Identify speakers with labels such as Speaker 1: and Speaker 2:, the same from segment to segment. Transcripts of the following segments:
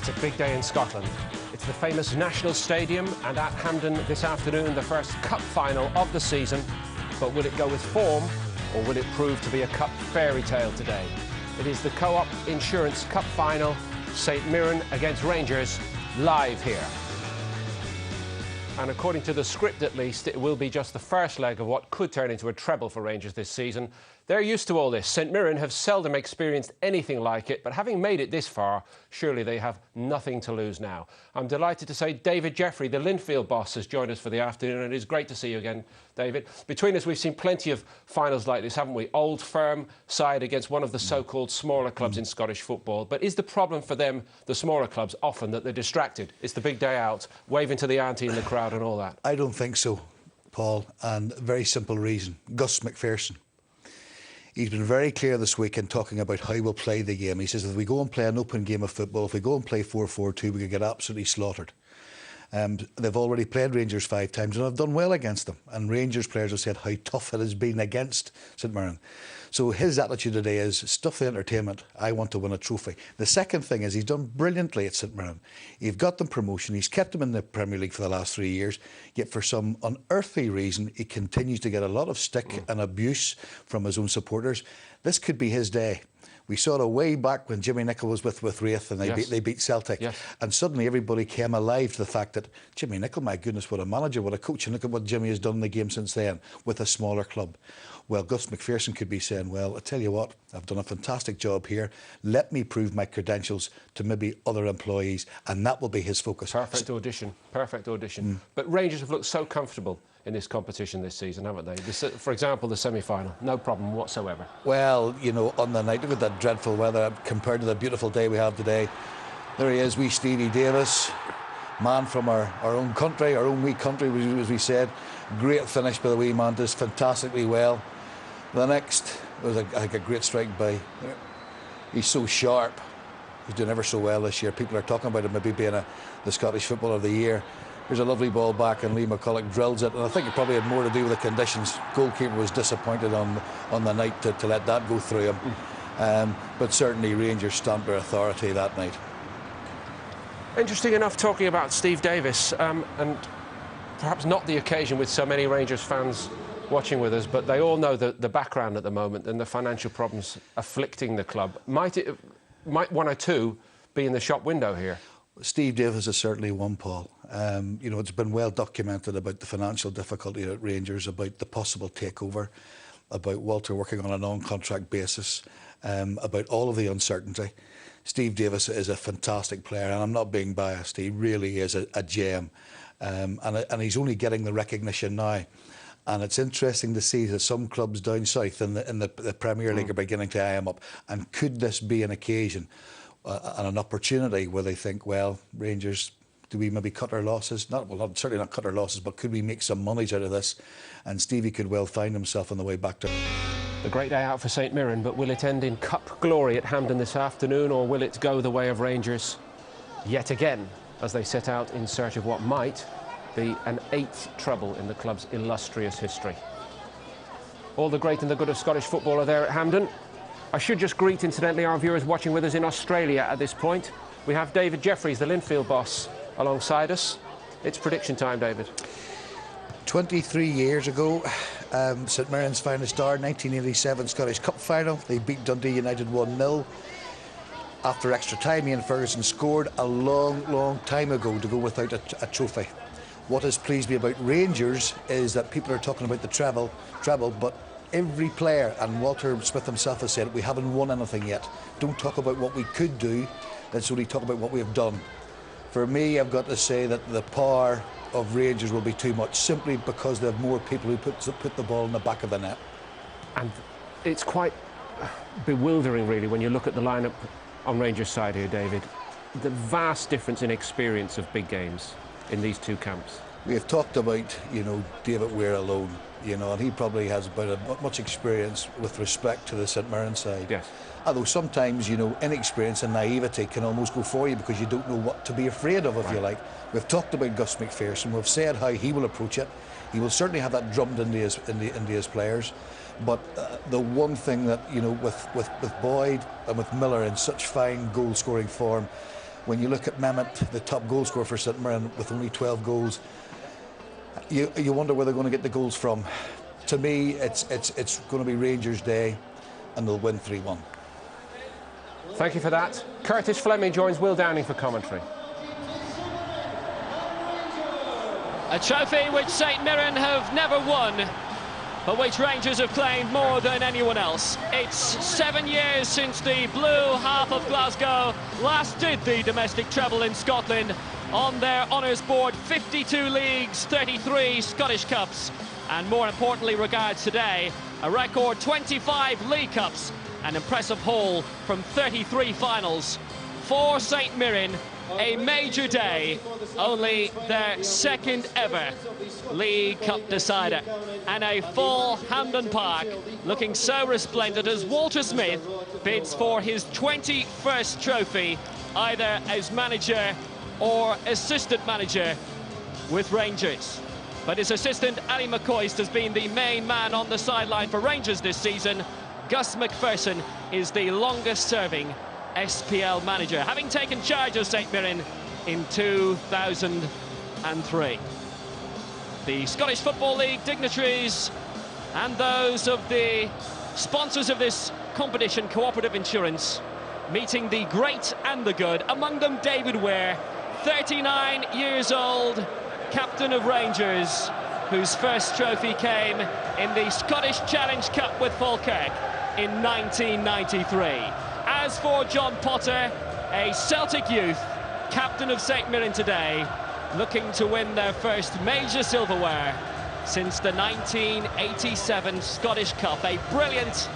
Speaker 1: It's a big day in Scotland. It's the famous National Stadium, and at Hampden this afternoon, the first cup final of the season. But will it go with form, or will it prove to be a cup fairy tale today? It is the Co-op Insurance Cup final, St Mirren against Rangers, live here. And according to the script at least, it will be just the first leg of what could turn into a treble for Rangers this season. They're used to all this. St Mirren have seldom experienced anything like it, but having made it this far, surely they have nothing to lose now. I'm delighted to say David Jeffrey, the Linfield boss, has joined us for the afternoon, and it is great to see you again, David. Between us, we've seen plenty of finals like this, haven't we? Old, firm side against one of the so-called smaller clubs in Scottish football. But is the problem for them, the smaller clubs, often that they're distracted? It's the big day out, waving to the auntie in the crowd and all that.
Speaker 2: I don't think so, Paul, and a very simple reason. Gus McPherson. He's been very clear this week in talking about how we'll play the game. He says if we go and play an open game of football, if we go and play 4-4-2, we could get absolutely slaughtered. They've already played Rangers 5 times and have done well against them. And Rangers players have said how tough it has been against St Mirren. So his attitude today is, stuff the entertainment, I want to win a trophy. The second thing is he's done brilliantly at St Mirren. He's got them promotion, he's kept them in the Premier League for the last 3 years, yet for some unearthly reason he continues to get a lot of stick and abuse from his own supporters. This could be his day. We saw it way back when Jimmy Nicholl was with Raith and they beat Celtic. Yes. And suddenly everybody came alive to the fact that Jimmy Nicholl, my goodness, what a manager, what a coach, and look at what Jimmy has done in the game since then with a smaller club. Well, Gus McPherson could be saying, well, I tell you what, I've done a fantastic job here. Let me prove my credentials to maybe other employees, and that will be his focus.
Speaker 1: Perfect audition, perfect audition. But Rangers have looked so comfortable in this competition this season, haven't they? For example, the semi-final, no problem whatsoever.
Speaker 2: Well, you know, on the night, look at that dreadful weather compared to the beautiful day we have today. There he is, wee Stevie Davis, man from our own country, our own wee country, as we said. Great finish by the wee man, does fantastically well. The next was a great strike by. He's so sharp. He's doing ever so well this year. People are talking about him maybe being the Scottish Footballer of the Year. Here's a lovely ball back, and Lee McCulloch drills it. And I think it probably had more to do with the conditions. Goalkeeper was disappointed on the night to let that go through him. But certainly Rangers stamped their authority that night.
Speaker 1: Interesting enough, talking about Steve Davis, and perhaps not the occasion with so many Rangers fans watching with us, but they all know the background at the moment and the financial problems afflicting the club. Might one or two be in the shop window here?
Speaker 2: Steve Davis is certainly one, Paul. You know, it's been well documented about the financial difficulty at Rangers, about the possible takeover, about Walter working on a non-contract basis, about all of the uncertainty. Steve Davis is a fantastic player, and I'm not being biased. He really is a gem, and he's only getting the recognition now. And it's interesting to see that some clubs down south in the Premier League are beginning to eye him up. And could this be an occasion and an opportunity where they think, well, Rangers, do we maybe cut our losses? Certainly not cut our losses, but could we make some monies out of this? And Stevie could well find himself on the way back to...
Speaker 1: The great day out for St Mirren, but will it end in cup glory at Hampden this afternoon, or will it go the way of Rangers yet again as they set out in search of what might be an 8th treble in the club's illustrious history? All the great and the good of Scottish football are there at Hampden. I should just greet, incidentally, our viewers watching with us in Australia at this point. We have David Jeffries, the Linfield boss, alongside us. It's prediction time, David.
Speaker 2: 23 years ago, St Mirren's finest star, 1987 Scottish Cup final. They beat Dundee United 1-0. After extra time, Ian Ferguson scored a long time ago to go without a trophy. What has pleased me about Rangers is that people are talking about the treble, but every player, and Walter Smith himself has said, we haven't won anything yet. Don't talk about what we could do, let's only talk about what we have done. For me, I've got to say that the power of Rangers will be too much, simply because they have more people who put the ball in the back of the net. And
Speaker 1: it's quite bewildering, really, when you look at the lineup on Rangers' side here, David. The vast difference in experience of big games in these two camps.
Speaker 2: We have talked about, you know, David Weir alone, you know, and he probably has about as much experience with respect to the St Mirren side.
Speaker 1: Yes.
Speaker 2: Although sometimes, you know, inexperience and naivety can almost go for you because you don't know what to be afraid of, if you like. We've talked about Gus McPherson. We've said how he will approach it. He will certainly have that drummed into his players. But the one thing that, you know, with Boyd and with Miller in such fine goal-scoring form, When you look at Mehmet, the top goal scorer for St Mirren, with only 12 goals, you wonder where they're going to get the goals from. To me, it's going to be Rangers' day, and they'll win 3-1.
Speaker 1: Thank you for that. Curtis Fleming joins Will Downing for commentary.
Speaker 3: A trophy which St Mirren have never won, but which Rangers have claimed more than anyone else. It's 7 years since the blue half of Glasgow last did the domestic treble in Scotland. On their honours board, 52 leagues, 33 Scottish Cups, and more importantly regards today, a record 25 League Cups, an impressive haul from 33 finals. For St Mirren, a major day, only their second ever League Cup decider, and a full Hampden Park looking so resplendent as Walter Smith bids for his 21st trophy, either as manager or assistant manager with Rangers. But his assistant Ali McCoist has been the main man on the sideline for Rangers this season. Gus McPherson is the longest serving SPL manager, having taken charge of St Mirren in 2003. The Scottish Football League dignitaries and those of the sponsors of this competition, Cooperative Insurance, meeting the great and the good, among them David Ware, 39 years old, captain of Rangers, whose first trophy came in the Scottish Challenge Cup with Falkirk in 1993. As for John Potter, a Celtic youth, captain of St Mirren today, looking to win their first major silverware since the 1987 Scottish Cup. A brilliant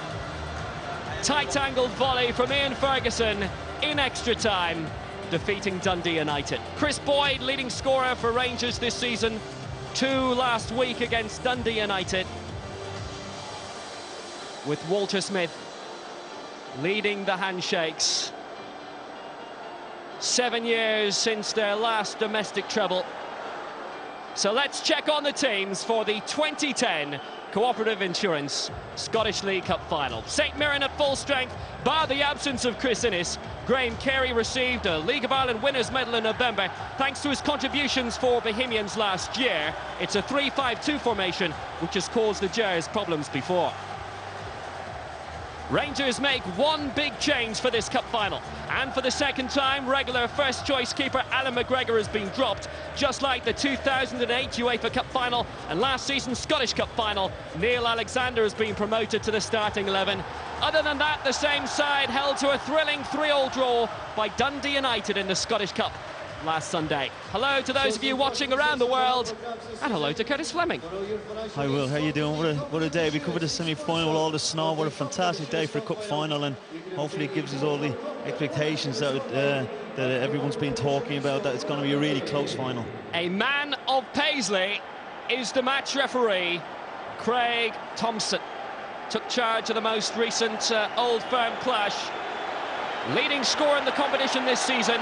Speaker 3: tight-angled volley from Ian Ferguson in extra time, defeating Dundee United. Chris Boyd, leading scorer for Rangers this season, 2 last week against Dundee United, with Walter Smith leading the handshakes. 7 years since their last domestic treble. So let's check on the teams for the 2010 Cooperative Insurance Scottish League Cup final. St Mirren at full strength, bar the absence of Chris Innes. Graham Carey received a League of Ireland winners medal in November thanks to his contributions for Bohemians last year. It's a 3-5-2 formation which has caused the Gers problems before. Rangers make one big change for this cup final, and for the second time, regular first-choice keeper Alan McGregor has been dropped, just like the 2008 UEFA Cup final and last season's Scottish Cup final. Neil Alexander has been promoted to the starting 11. Other than that, the same side held to a thrilling 3-3 draw by Dundee United in the Scottish Cup last Sunday. Hello to those of you watching around the world, and hello to Curtis Fleming.
Speaker 4: Hi Will, how you doing? What a day. We covered the semi-final with all the snow. What a fantastic day for a cup final, and hopefully it gives us all the expectations that everyone's been talking about, that it's going to be a really close final. A
Speaker 3: man of Paisley is the match referee. Craig Thompson took charge of the most recent Old Firm clash. Leading scorer in the competition this season,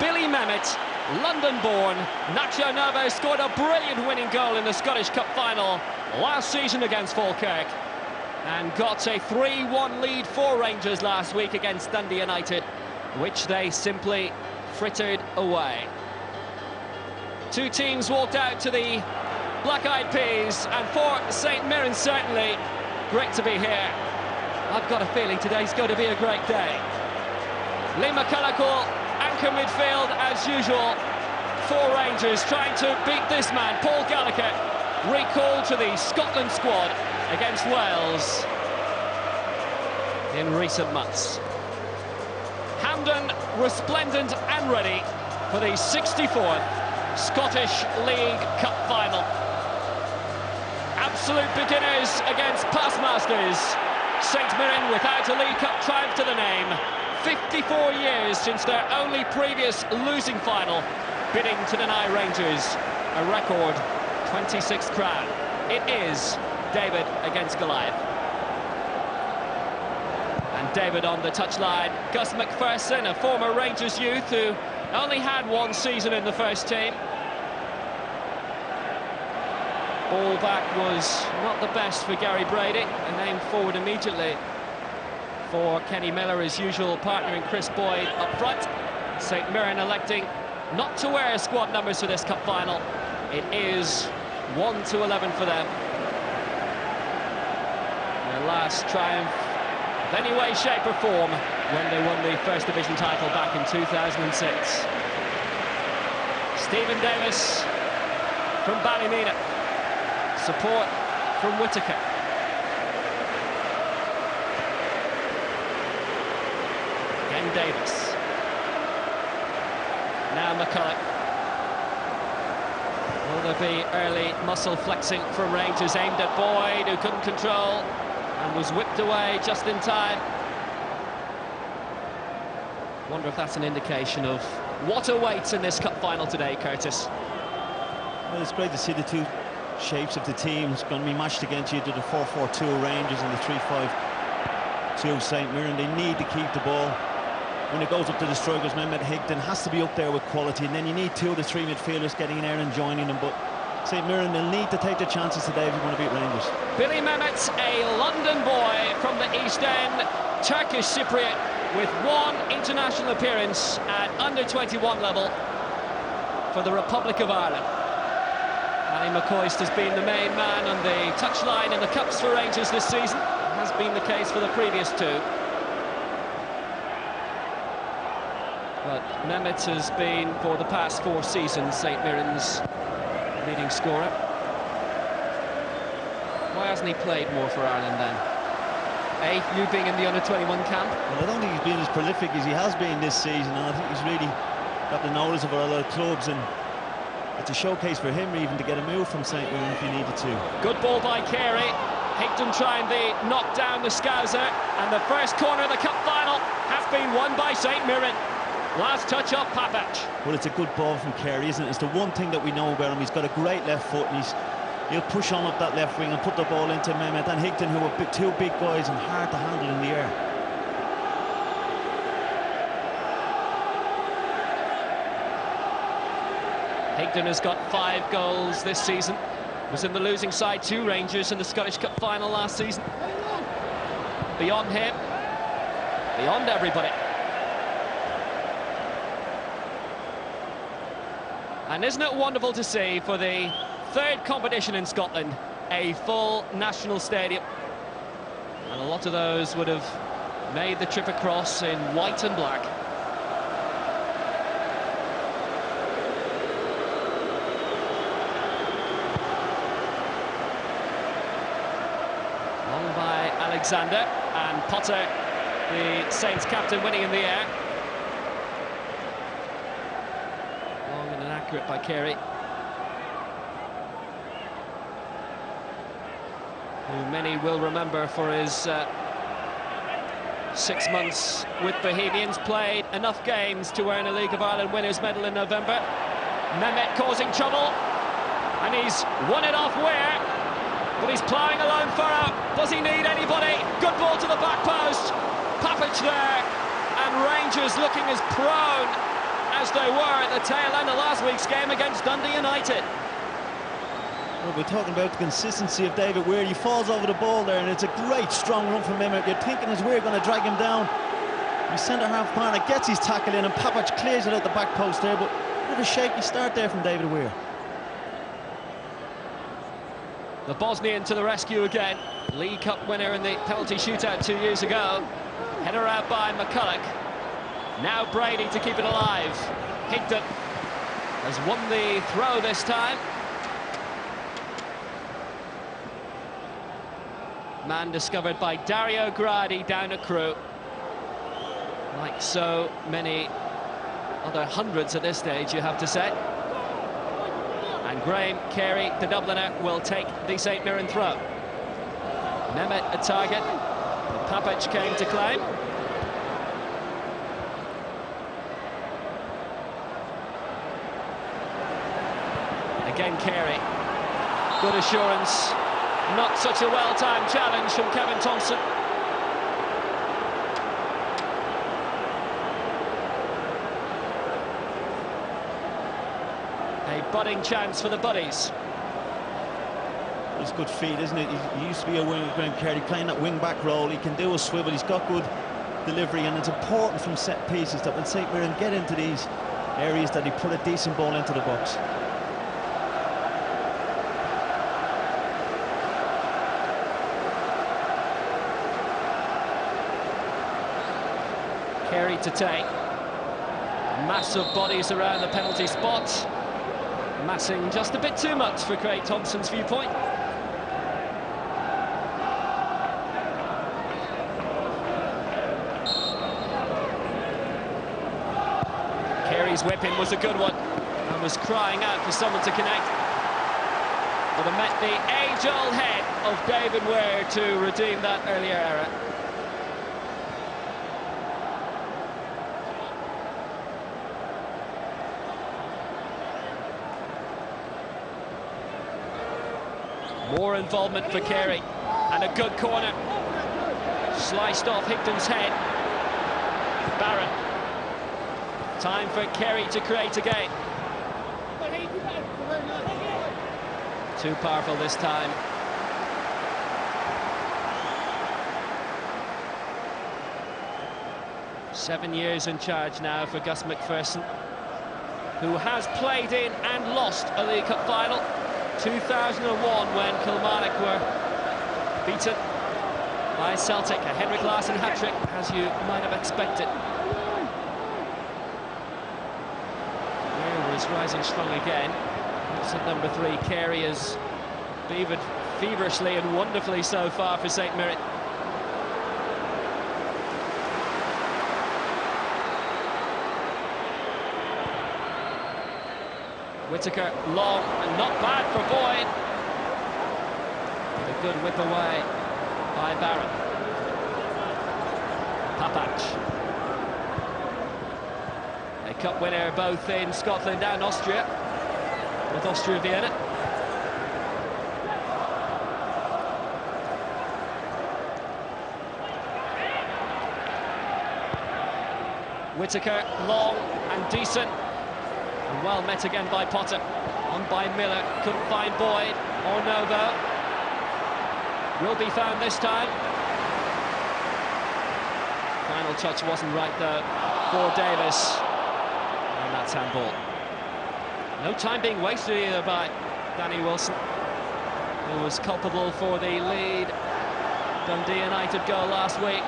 Speaker 3: Billy Mehmet, London-born. Nacho Novo scored a brilliant winning goal in the Scottish Cup final last season against Falkirk, and got a 3-1 lead for Rangers last week against Dundee United, which they simply frittered away. Two teams walked out to the Black-Eyed Peas, and for St Mirren certainly, great to be here. I've got a feeling today's going to be a great day. Lee McCulloch, anchor midfield as usual for Rangers, trying to beat this man, Paul Gallagher, recalled to the Scotland squad against Wales in recent months. Hampden resplendent and ready for the 64th Scottish League Cup final. Absolute beginners against past masters. St Mirren without a League Cup triumph to the name. 54 years since their only previous losing final, bidding to deny Rangers a record 26th crown. It is David against Goliath. And David on the touchline. Gus McPherson, a former Rangers youth who only had one season in the first team. Ball back was not the best for Gary Brady, and aimed forward immediately for Kenny Miller, his usual partner in Chris Boyd up front. St Mirren electing not to wear squad numbers for this cup final. It is 1-11 for them. Their last triumph of any way, shape or form when they won the First Division title back in 2006. Stephen Davis from Ballymena. Support from Whitaker. Again Davis. Now McCulloch. Will there be early muscle flexing from Rangers, aimed at Boyd, who couldn't control and was whipped away just in time? Wonder if that's an indication of what awaits in this cup final today, Curtis.
Speaker 4: Well, it's great to see the two shapes of the teams going to be matched against you, to the 4-4-2 Rangers and the 3-5-2 St Mirren. They need to keep the ball. When it goes up to the strikers, Mehmet Higdon has to be up there with quality, and then you need 2 of the 3 midfielders getting in there and joining them. But St Mirren, they'll need to take their chances today if you want to beat Rangers.
Speaker 3: Billy Mehmet's a London boy from the East End, Turkish Cypriot, with 1 international appearance at under-21 level for the Republic of Ireland. Manny McCoist has been the main man on the touchline in the Cups for Rangers this season. Has been the case for the previous 2. But Mehmet has been, for the past 4 seasons, St Mirren's leading scorer. Why hasn't he played more for Ireland then? You being in the under-21 camp?
Speaker 4: Well, I don't think he's been as prolific as he has been this season, and I think he's really got the notice of a lot of clubs, and it's a showcase for him even to get a move from St Mirren if he needed to.
Speaker 3: Good ball by Carey. Higdon trying to knock down the Scouser, and the first corner of the cup final has been won by St Mirren. Last touch of Papac.
Speaker 4: Well, it's a good ball from Carey, isn't it? It's the one thing that we know about him. He's got a great left foot, and he'll push on up that left wing and put the ball into Mehmet and Higdon, who are 2 big guys and hard to handle in the air.
Speaker 3: Higdon has got 5 goals this season. Was in the losing side to Rangers in the Scottish Cup final last season. Beyond him, beyond everybody. And isn't it wonderful to see, for the 3rd competition in Scotland, a full national stadium? And a lot of those would have made the trip across in white and black. Long by Alexander, and Potter, the Saints captain, winning in the air. Accurate by Carey, who many will remember for his 6 months with Bohemians. Played enough games to earn a League of Ireland winners medal in November. Mehmet causing trouble, and he's won it off Weir, but he's ploughing a lone furrow. Does he need anybody? Good ball to the back post. Papac there, and Rangers looking as prone as they were at the tail end of last week's game against Dundee United.
Speaker 4: Well, we're talking about the consistency of David Weir. He falls over the ball there, and it's a great strong run from Mehmet. You're thinking, is Weir going to drag him down? His centre-half partner gets his tackle in, and Papac clears it out the back post there, but a bit of a shaky start there from David Weir.
Speaker 3: The Bosnian to the rescue again. League Cup winner in the penalty shootout 2 years ago. Header out by McCulloch. Now Brady to keep it alive. Higdon has won the throw this time. Man discovered by Dario Gradi down a Crewe. Like so many other hundreds at this stage, you have to say. And Graham Carey, the Dubliner, will take the St Mirren throw. Mehmet a target. Papac came to claim. Again Carey, good assurance, not such a well-timed challenge from Kevin Thompson. A budding chance for the Buddies.
Speaker 4: It's good feet, isn't it? He used to be a winger, Graham Carey, playing that wing-back role. He can do a swivel, he's got good delivery, and it's important from set pieces that when St Mirren get into these areas that he put a decent ball into the box.
Speaker 3: Carey to take. Massive bodies around the penalty spot. Massing just a bit too much for Craig Thompson's viewpoint. Carey's whipping was a good one and was crying out for someone to connect. But it met the age-old head of David Ware to redeem that earlier error. More involvement for Carey, and a good corner. Sliced off Higden's head. Barron. Time for Carey to create again. Too powerful this time. Seven years in charge now for Gus McPherson, who has played in and lost a League Cup final. 2001, when Kilmarnock were beaten by Celtic. A Henrik Larsson hat-trick, as you might have expected. Ware was rising strong again. It's at number 3. Carey has beavered feverishly and wonderfully so far for St Mirren. Whittaker long and not bad for Boyd. A good whip away by Barron. Papac. A cup winner both in Scotland and Austria, with Austria Vienna. Whittaker long and decent. And well met again by Potter. On by Miller, couldn't find Boyd or Novo. Will be found this time. Final touch wasn't right though for Davis. And that's handball. No time being wasted either by Danny Wilson, who was culpable for the lead Dundee United goal last week.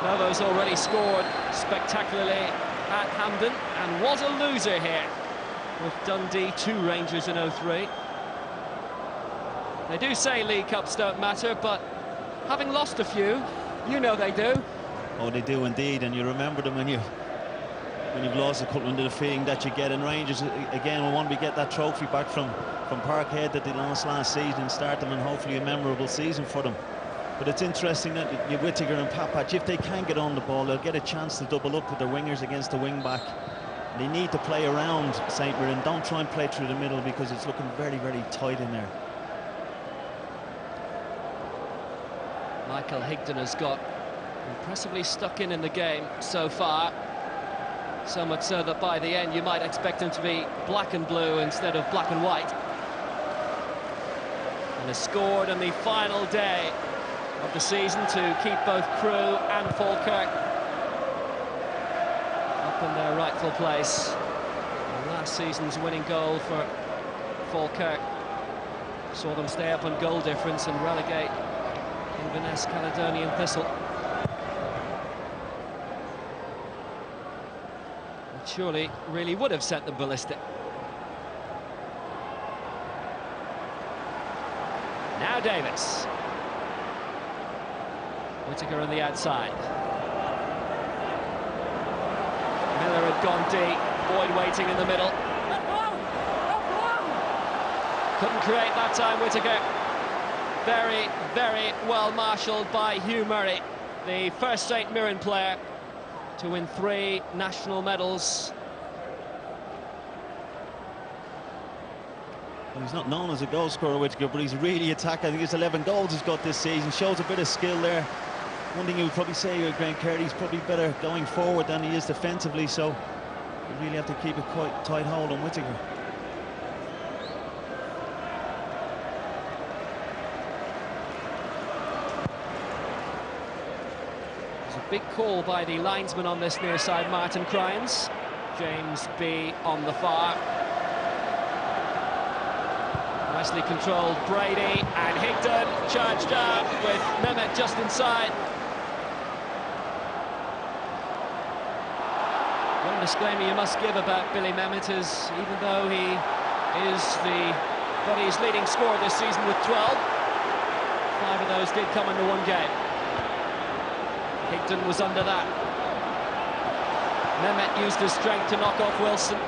Speaker 3: Novo's already scored spectacularly at Hampden and was a loser here with Dundee 2 Rangers in 03. They do say League Cups don't matter, but having lost a few, you know they do.
Speaker 4: Oh, they do indeed, and you remember them when you've lost a couple under the feeling that you get. And Rangers again will want to get that trophy back from Parkhead that they lost last season and start them, and hopefully a memorable season for them. But it's interesting that Whittaker and Papac, if they can get on the ball, they'll get a chance to double up with their wingers against the wing-back. They need to play around St Mirren. Don't try and play through the middle because it's looking very, very tight in there.
Speaker 3: Michael Higden has got impressively stuck in the game so far. So much so that by the end you might expect him to be black and blue instead of black and white. And has scored on the final day of the season to keep both Crewe and Falkirk up in their rightful place. And last season's winning goal for Falkirk saw them stay up on goal difference and relegate Inverness Caledonian Thistle. It surely really would have sent them ballistic. Now Davis. Whittaker on the outside. Miller had gone deep. Boyd waiting in the middle. Couldn't create that time, Whittaker. Very, very well marshalled by Hugh Murray, the first St Mirren player to win 3 national medals.
Speaker 4: Well, he's not known as a goal scorer, Whittaker, but he's really attacking. I think it's 11 goals he's got this season. Shows a bit of skill there. One thing you would probably say with Grant Carey's probably better going forward than he is defensively, so you really have to keep a quite tight hold on Whittaker.
Speaker 3: Big call by the linesman on this near side, Martin Cryans. James B on the far. Nicely controlled Brady, and Higdon charged up with Mehmet just inside. One disclaimer you must give about Billy Mehmet is, even though he is the Buddies' leading scorer this season with 12, 5 of those did come into one game. Higdon was under that. Mehmet used his strength to knock off Wilson.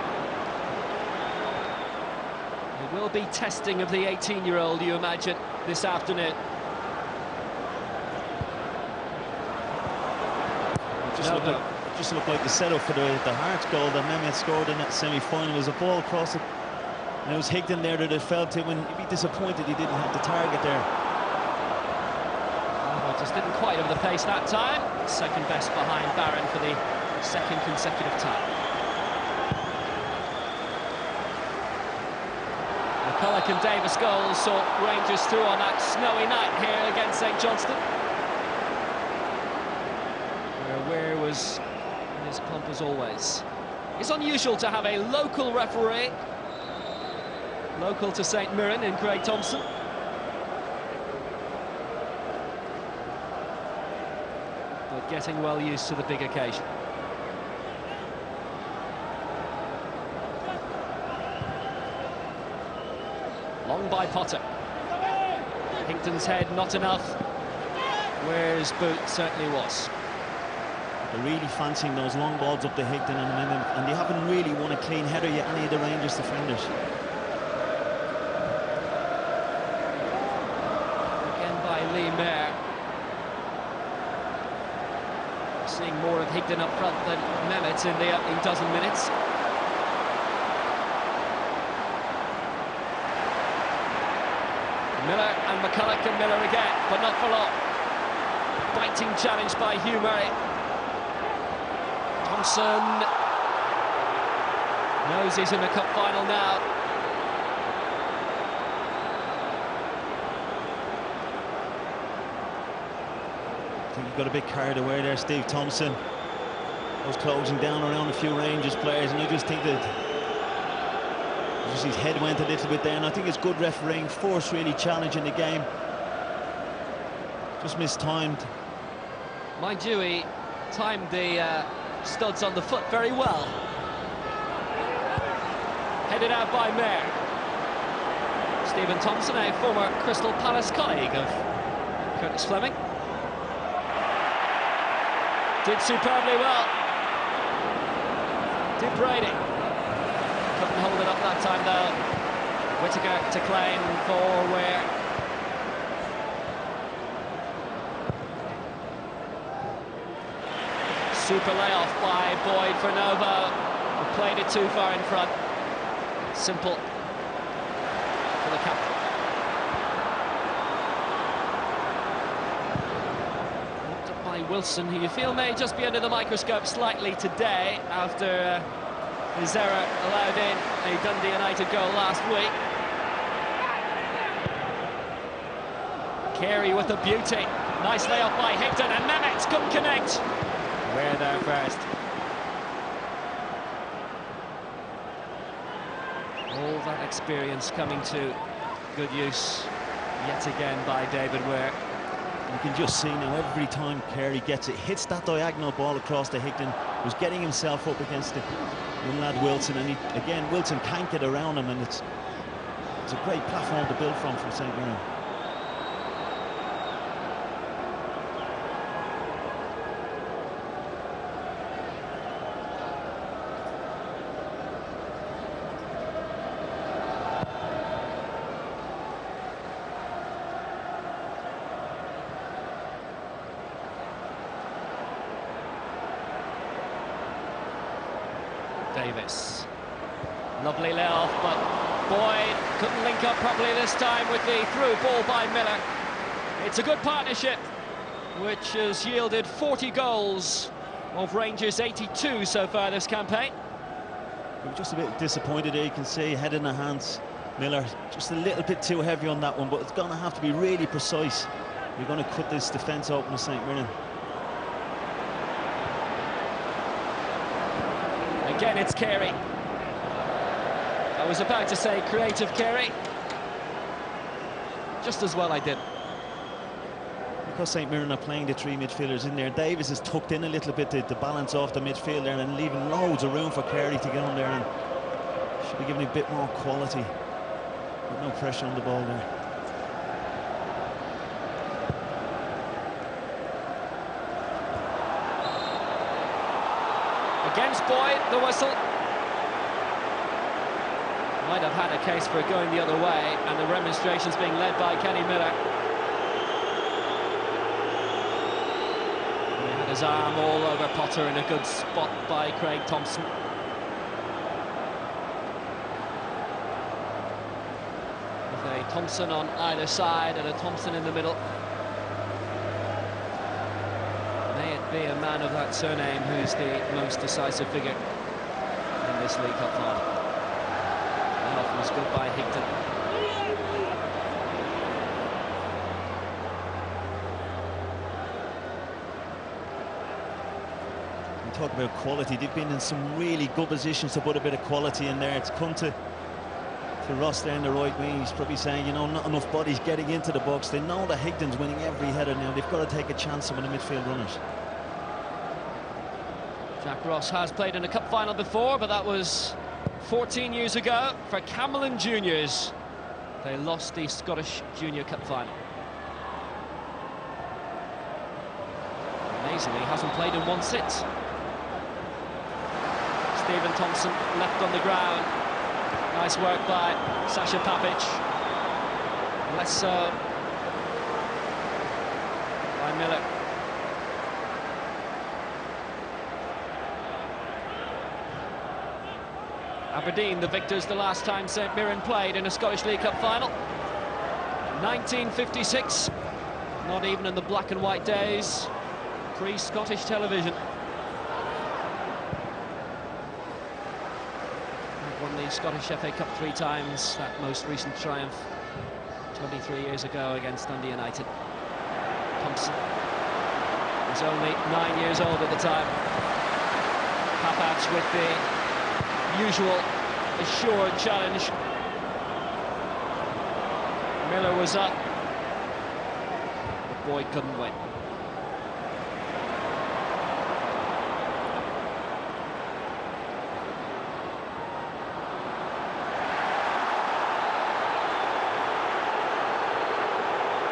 Speaker 3: It will be testing of the 18-year-old, you imagine, this afternoon.
Speaker 4: Just looked like the setup for the Hearts goal that Mehmet scored in that semi-final. There was a ball across it, and it was Higdon there that it fell to, and he'd be disappointed he didn't have the target there.
Speaker 3: Oh, just didn't quite have the pace that time. Second best behind Barron for the second consecutive time. McCulloch and Davis goals saw Rangers through on that snowy night here against St Johnstone, where Weir was in his pomp as always. It's unusual to have a local referee, local to St Mirren in Craig Thompson. But getting well used to the big occasion. Long by Potter. Higdon's head not enough. Weir's boot certainly was.
Speaker 4: They're really fancying those long balls up to Higdon and they haven't really won a clean header yet, any of the Rangers defenders.
Speaker 3: Again by Lee Mayer. Seeing more of Higdon up front than Mehmet in the opening dozen minutes. Miller and McCulloch and Miller again, but not for long. Biting challenge by Hugh Murray. Thompson knows he's in the cup final now.
Speaker 4: I think he got a bit carried away there, Steve Thompson. Was closing down around a few Rangers players, and I just think that his head went a little bit there, and I think it's good refereeing, force really challenging the game. Just mistimed.
Speaker 3: Mind you, he timed the studs on the foot very well. Headed out by Mayer. Stephen Thompson, a former Crystal Palace colleague of Curtis Fleming. Did superbly well. Did Brady. Couldn't hold it up that time though. Whittaker to claim for Weir. Super layoff by Boyd for Novo, who played it too far in front. Simple for the captain. Walked up by Wilson, who you feel may just be under the microscope slightly today after his error allowed in a Dundee United goal last week. Carey with a beauty. Nice layoff by Higdon, and Mehmet couldn't connect. We're there first. All that experience coming to good use yet again by David Weir.
Speaker 4: You can just see now every time Carey gets it, hits that diagonal ball across to Higdon, who's getting himself up against the young lad Wilson, and again Wilson can't get around him, and it's a great platform to build from St Mirren.
Speaker 3: Davis. Lovely layoff, but Boyd couldn't link up properly this time with the through ball by Miller. It's a good partnership, which has yielded 40 goals of Rangers' 82 so far this campaign.
Speaker 4: I'm just a bit disappointed there. You can see head in the hands. Miller just a little bit too heavy on that one, but it's going to have to be really precise. You're going to cut this defence open to St Mirren.
Speaker 3: Again, it's Carey. I was about to say creative Carey. Just as well I did.
Speaker 4: Because St Mirren are playing the three midfielders in there, Davis is tucked in a little bit to balance off the midfield there and leaving loads of room for Carey to get on there, and should be giving a bit more quality. But no pressure on the ball there.
Speaker 3: Against Boyd, the whistle. Might have had a case for it going the other way, and the remonstrations being led by Kenny Miller. He had his arm all over Potter in a good spot by Craig Thompson. With a Thompson on either side and a Thompson in the middle. May it be a man of that surname who's the most decisive figure in this League Cup final. That was good by Higton.
Speaker 4: We talk about quality. They've been in some really good positions to put a bit of quality in there. It's come to Ross there in the right wing. He's probably saying, you know, not enough bodies getting into the box. They know that Higton's winning every header now. They've got to take a chance on the midfield runners.
Speaker 3: Jack Ross has played in a cup final before, but that was 14 years ago for Camelon Juniors. They lost the Scottish Junior Cup final. Amazingly, he hasn't played in one sit. Stephen Thompson left on the ground. Nice work by Sasha Papic. Less so by Miller. Aberdeen, the victors, the last time St Mirren played in a Scottish League Cup final. 1956, not even in the black and white days, pre-Scottish television. They've won the Scottish FA Cup 3 times, that most recent triumph 23 years ago against Dundee United. Thompson was only 9 years old at the time. Papac with the usual assured challenge. Miller was up, but Boyd couldn't win.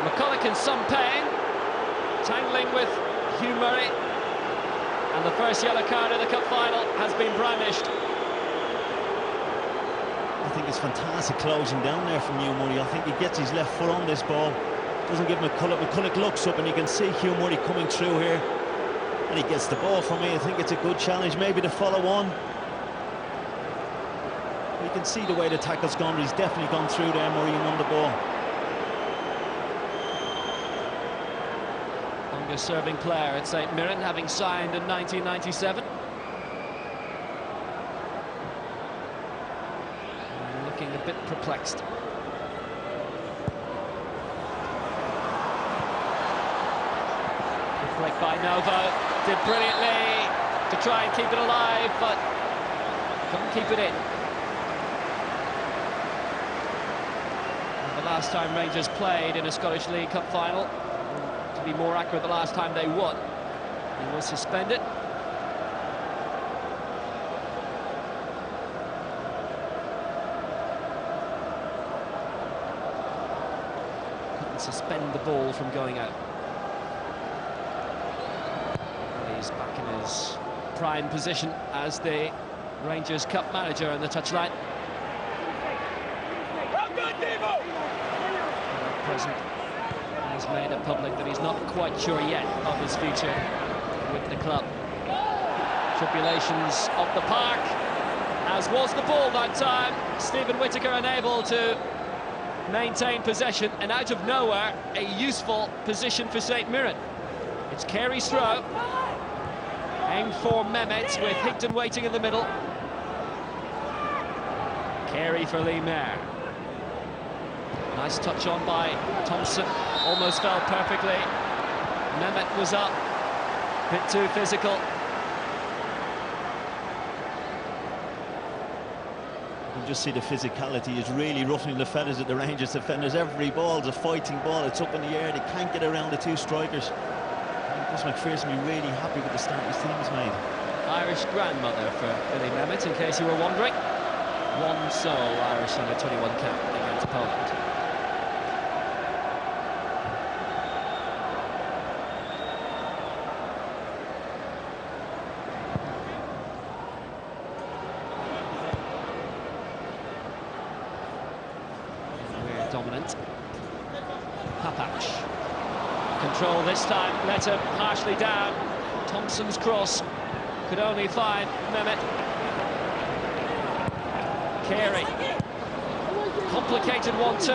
Speaker 3: McCulloch in some pain, tangling with Hugh Murray, and the first yellow card of the cup final has been brandished.
Speaker 4: I think it's fantastic closing down there from Hugh Murray. I think he gets his left foot on this ball. Doesn't give McCulloch. McCulloch looks up and you can see Hugh Murray coming through here. And he gets the ball from me. I think it's a good challenge, maybe to follow on. You can see the way the tackle's gone, but he's definitely gone through there, Murray, and won the ball.
Speaker 3: Longest serving player at St Mirren, having signed in 1997. A bit perplexed. Good break by Novo, did brilliantly to try and keep it alive, but couldn't keep it in. And the last time Rangers played in a Scottish League Cup final, to be more accurate, the last time they won, he was suspended. Suspend the ball from going out. And he's back in his prime position as the Rangers Cup manager on the touchline. The president has made it public that he's not quite sure yet of his future with the club. Tribulations of the park, as was the ball that time. Stephen Whittaker unable to maintain possession, and out of nowhere, a useful position for St Mirren. It's Carey's throw. Aimed for Mehmet with Higton waiting in the middle. Carey for Lee Mayer. Nice touch on by Thompson. Almost fell perfectly. Mehmet was up. Bit too physical.
Speaker 4: You just see the physicality is really ruffling the feathers of the Rangers defenders. Every ball's a fighting ball. It's up in the air. They can't get around the two strikers. Gus McPherson will be really happy with the start his team has made.
Speaker 3: Irish grandmother for Billy Mehmet, in case you were wondering. One sole Irish under 21 cap against Poland. We're dominant. Papach. Control this time, let him harshly down. Thompson's cross could only find Mehmet. Carey. Complicated 1-2.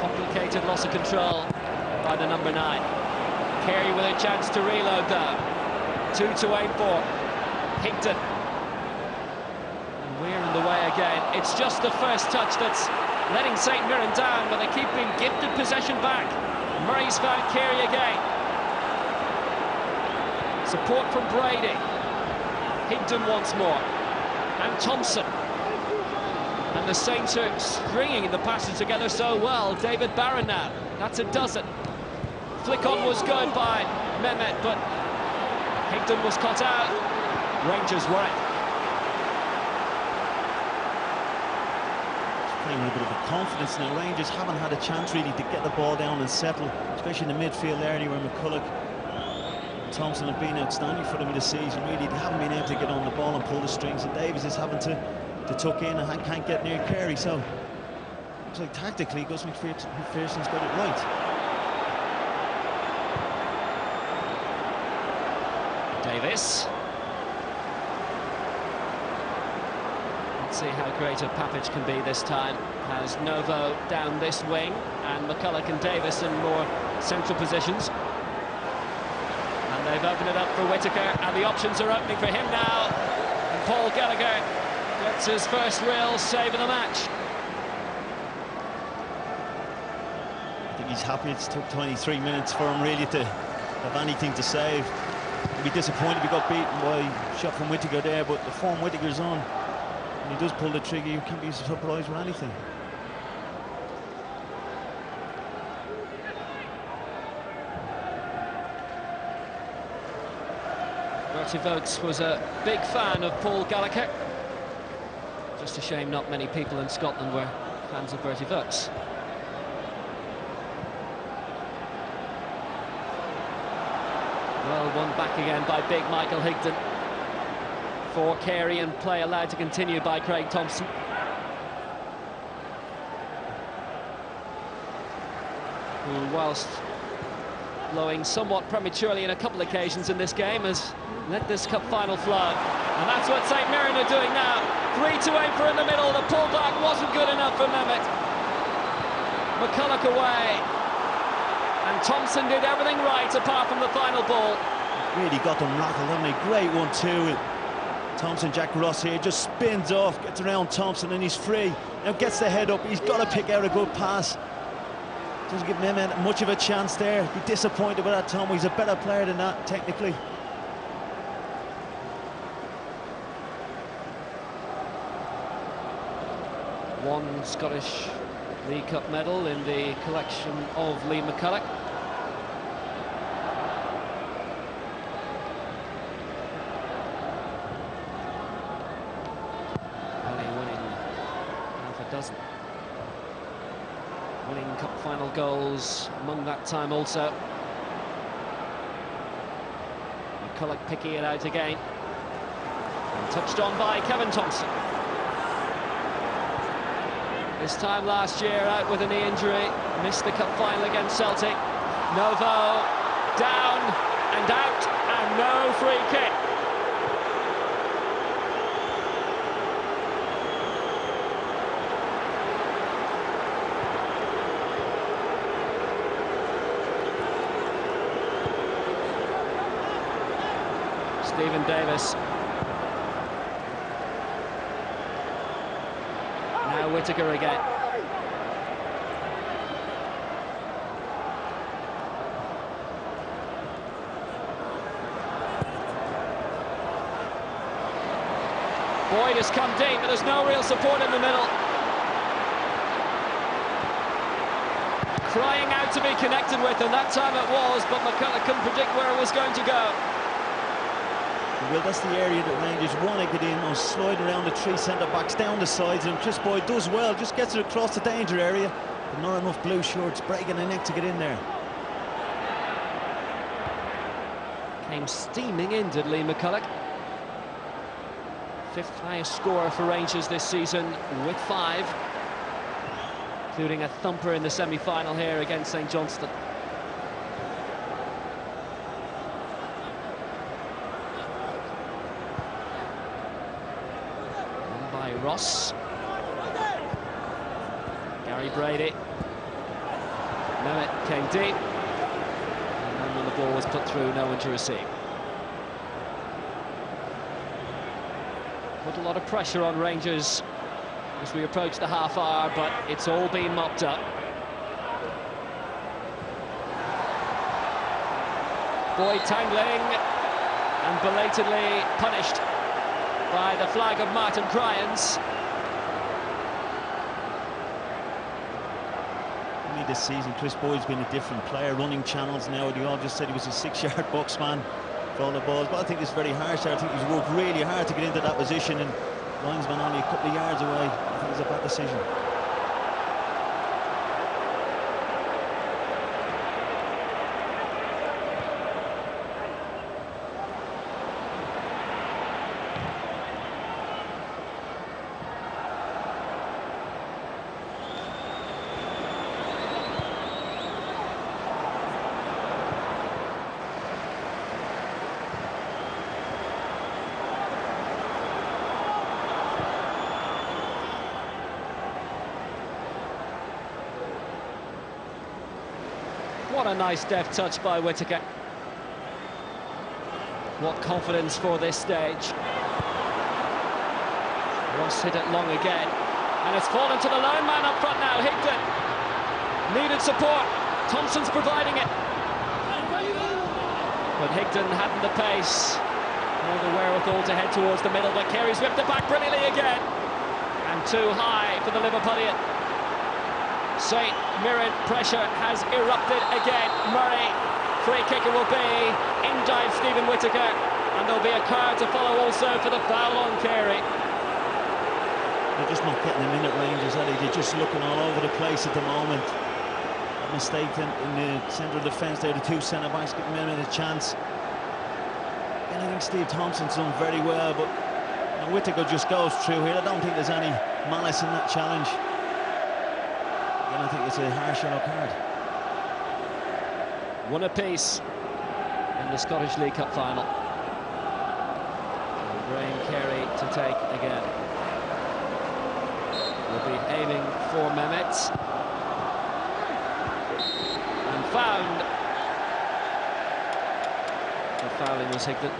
Speaker 3: Complicated loss of control by the number 9. Carey with a chance to reload though. 2 to aim for. Higdon. And we're in the way again. It's just the first touch that's letting St Mirren down, but they keep being gifted possession back. Murray's found Carey again. Support from Brady. Higdon once more. And Thompson. And the Saints are stringing the passes together so well. David Barron now. That's a dozen. Flick on was good by Mehmet, but Higdon was caught out. Rangers were it.
Speaker 4: Playing with a bit of confidence now. Rangers haven't had a chance really to get the ball down and settle, especially in the midfield area where McCulloch and Thompson have been outstanding for them this season. Really, they haven't been able to get on the ball and pull the strings, and Davies is having to tuck in and can't get near Carey. So it's like tactically, Gus McPherson's got it right.
Speaker 3: Davis. Let's see how great a Papich can be this time. Has Novo down this wing, and McCulloch and Davis in more central positions. And they've opened it up for Whittaker, and the options are opening for him now. And Paul Gallagher gets his first real save of the match.
Speaker 4: I think he's happy it's took 23 minutes for him really to have anything to save. He'd be disappointed if he got beaten by a shot from Whittaker there, but the form Whittaker's on, when he does pull the trigger, you can't be surprised with anything.
Speaker 3: Bertie Vogts was a big fan of Paul Gallagher. Just a shame not many people in Scotland were fans of Bertie Vogts. Well, one back again by big Michael Higdon. For Carey, and play allowed to continue by Craig Thompson. Who, whilst blowing somewhat prematurely in a couple of occasions in this game, has let this cup final flow. And that's what St Mirren are doing now. 3 to aim for in the middle. The pullback wasn't good enough for Mehmet. McCulloch away. And Thompson did everything right apart from the final ball.
Speaker 4: Really got them rattled, haven't they? Great 1-2. Thompson, Jack Ross here, just spins off, gets around Thompson, and he's free. Now gets the head up. He's got to pick out a good pass. Doesn't give Mehmet much of a chance there. Be disappointed with that, Tom. He's a better player than that, technically.
Speaker 3: One Scottish League Cup medal in the collection of Lee McCulloch. Only winning half a dozen. Winning cup final goals among that time also. McCulloch picking it out again. And touched on by Kevin Thompson. This time last year out with a knee injury, missed the cup final against Celtic. Novo down and out, and no free kick. Stephen Davis. Now Whittaker again. Boyd is Rangers come deep, but there's no real support in the middle. Crying out to be connected with, and that time it was, but McCulloch couldn't predict where it was going to go.
Speaker 4: Well, that's the area that Rangers want to get in on, slide around the three centre-backs down the sides, and Chris Boyd does well, just gets it across the danger area, but not enough blue shirts breaking the neck to get in there.
Speaker 3: Came steaming in, did Lee McCulloch. 5th highest scorer for Rangers this season with 5, including a thumper in the semi-final here against St Johnstone. Won by Ross. Gary Brady. Mehmet came deep. And then when the ball was put through, no one to receive. Put a lot of pressure on Rangers as we approach the half hour, but it's all been mopped up. Boyd tangling and belatedly punished by the flag of Martin Cryans.
Speaker 4: This season, Chris Boyd's been a different player, running channels now. They all just said he was a 6-yard boxman for all the balls, but I think it's very harsh there. I think he's worked really hard to get into that position, and linesman only a couple of yards away. I think it's a bad decision.
Speaker 3: What a nice deft touch by Whittaker. What confidence for this stage. Ross hit it long again, and it's fallen to the lone man up front now, Higdon. Needed support, Thompson's providing it. But Higdon hadn't the pace, nor the wherewithal to head towards the middle, but Carey's whipped it back brilliantly again. And too high for the Liverpudlian. St Mirren pressure has erupted again. Murray, free kick it will be. In dives Stephen Whittaker, and there'll be a card to follow also for the foul on Carey.
Speaker 4: They're just not getting them in at Rangers, are they? They're just looking all over the place at the moment. A mistake in the centre of defence there, the 2 centre-backs giving them a chance. And I think Steve Thompson's done very well, but Whittaker just goes through here. I don't think there's any malice in that challenge. And I think it's a harsh yellow card.
Speaker 3: One apiece in the Scottish League Cup final. And Graham Carey to take again. Will be aiming for Mehmet. And found. The fouling was Higdon.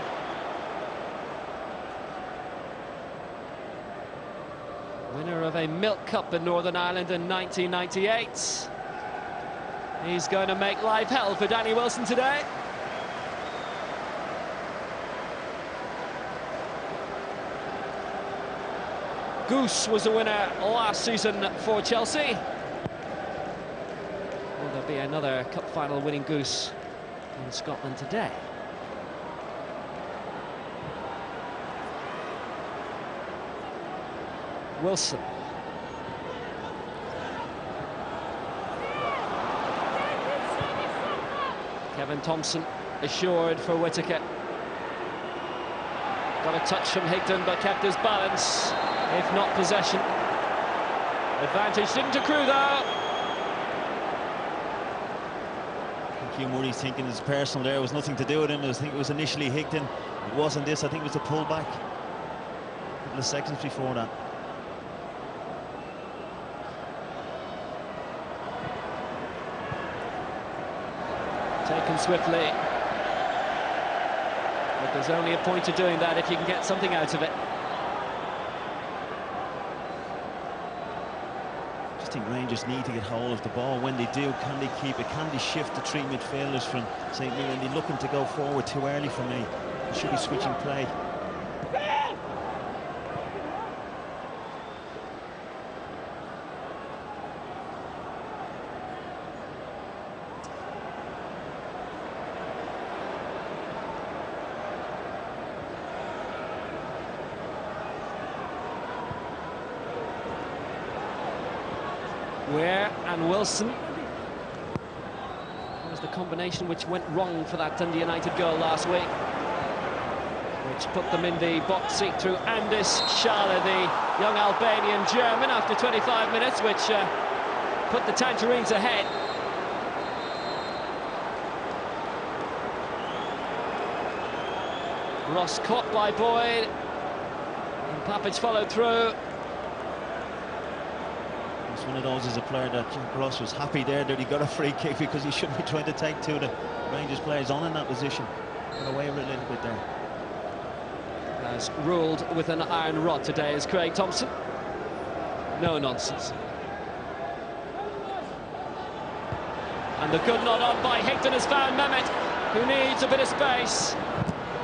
Speaker 3: Winner of a Milk Cup in Northern Ireland in 1998. He's going to make life hell for Danny Wilson today. Goose was the winner last season for Chelsea. Will there be another cup final winning Goose in Scotland today? Wilson. Kevin Thompson assured for Whittaker. Got a touch from Higdon, but kept his balance, if not possession. Advantage didn't accrue though.
Speaker 4: Hugh Murray's thinking it's personal there. It was nothing to do with him. I think it was initially Higdon. It wasn't this. I think it was a pullback. A couple of seconds before that.
Speaker 3: Taken swiftly. But there's only a point to doing that if you can get something out of it.
Speaker 4: I just think Rangers need to get hold of the ball. When they do, can they keep it? Can they shift the 3 midfielders from St Mirren? They're looking to go forward too early for me. They should be switching play.
Speaker 3: and Wilson. That was the combination which went wrong for that Dundee United goal last week, which put them in the box seat through Andis Şale, the young Albanian German, after 25 minutes, which put the Tangerines ahead. Ross caught by Boyd, and Papic followed through.
Speaker 4: It's one of those as a player that Jack Ross was happy there that he got a free kick, because he shouldn't be trying to take two of the Rangers players on in that position. Got away with it a little bit there.
Speaker 3: As ruled with an iron rod today is Craig Thompson. No nonsense. And the good nod on by Higdon has found Mehmet, who needs a bit of space.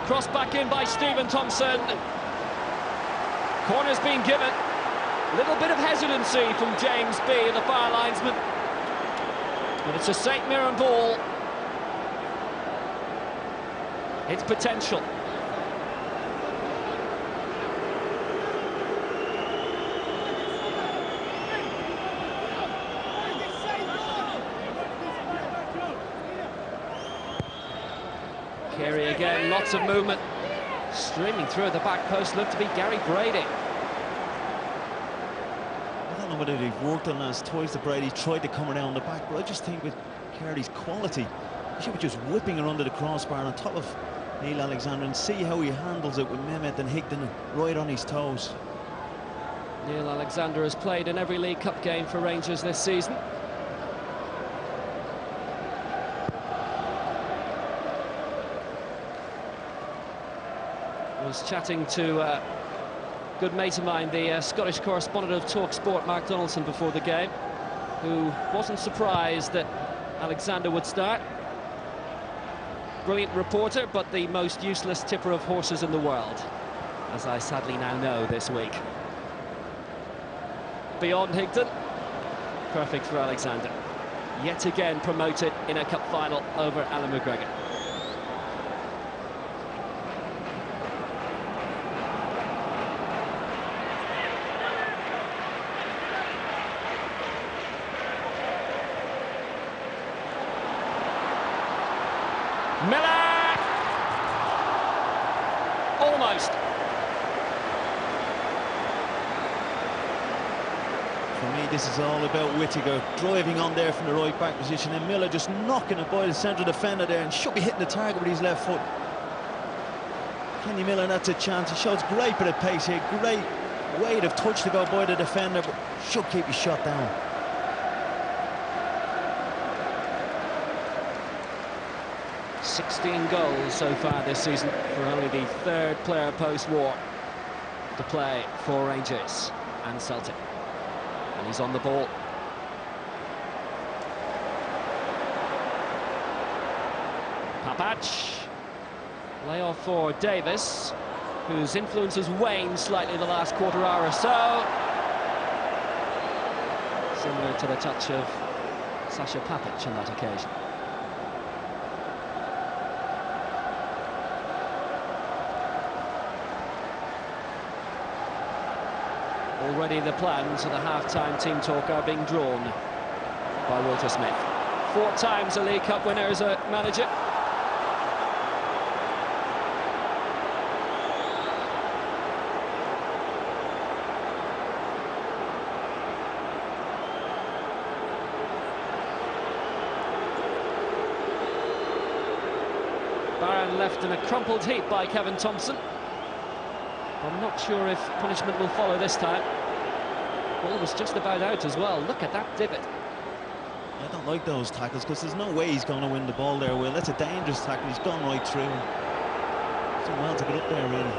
Speaker 3: Crossed back in by Stephen Thompson. Corner's been given. A little bit of hesitancy from James B, the far linesman. But it's a St Mirren ball. It's potential. Carey again, lots of movement. Streaming through the back post, looked to be Gary Brady.
Speaker 4: I don't know whether they've worked on that as twice that Brady tried to come around the back, but I just think with Carey's quality, he should be just whipping it under the crossbar on top of Neil Alexander, and see how he handles it with Mehmet and Higdon right on his toes.
Speaker 3: Neil Alexander has played in every League Cup game for Rangers this season. I was chatting to a good mate of mine, the Scottish correspondent of TalkSport, Mark Donaldson, before the game, who wasn't surprised that Alexander would start. Brilliant reporter, but the most useless tipper of horses in the world, as I sadly now know this week. Beyond Higdon, perfect for Alexander. Yet again promoted in a cup final over Alan McGregor. Miller! Almost.
Speaker 4: For me, this is all about Whittaker driving on there from the right back position, and Miller just knocking it by the centre defender there, and should be hitting the target with his left foot. Kenny Miller, that's a chance. He shows great bit of pace here, great weight of touch to go by the defender, but should keep his shot down.
Speaker 3: 16 goals so far this season for only the third player post-war to play for Rangers and Celtic. And he's on the ball. Papac. Layoff for Davis, whose influence has waned slightly the last quarter hour or so. Similar to the touch of Sasha Papic on that occasion. Already the plans for the half-time team talk are being drawn by Walter Smith. 4 times a League Cup winner as a manager. Barron left in a crumpled heap by Kevin Thompson. I'm not sure if punishment will follow this time. Ball was just about out as well. Look at that divot.
Speaker 4: I don't like those tackles, because there's no way he's going to win the ball there, Will. That's a dangerous tackle. He's gone right through. He's done well to get up there, really.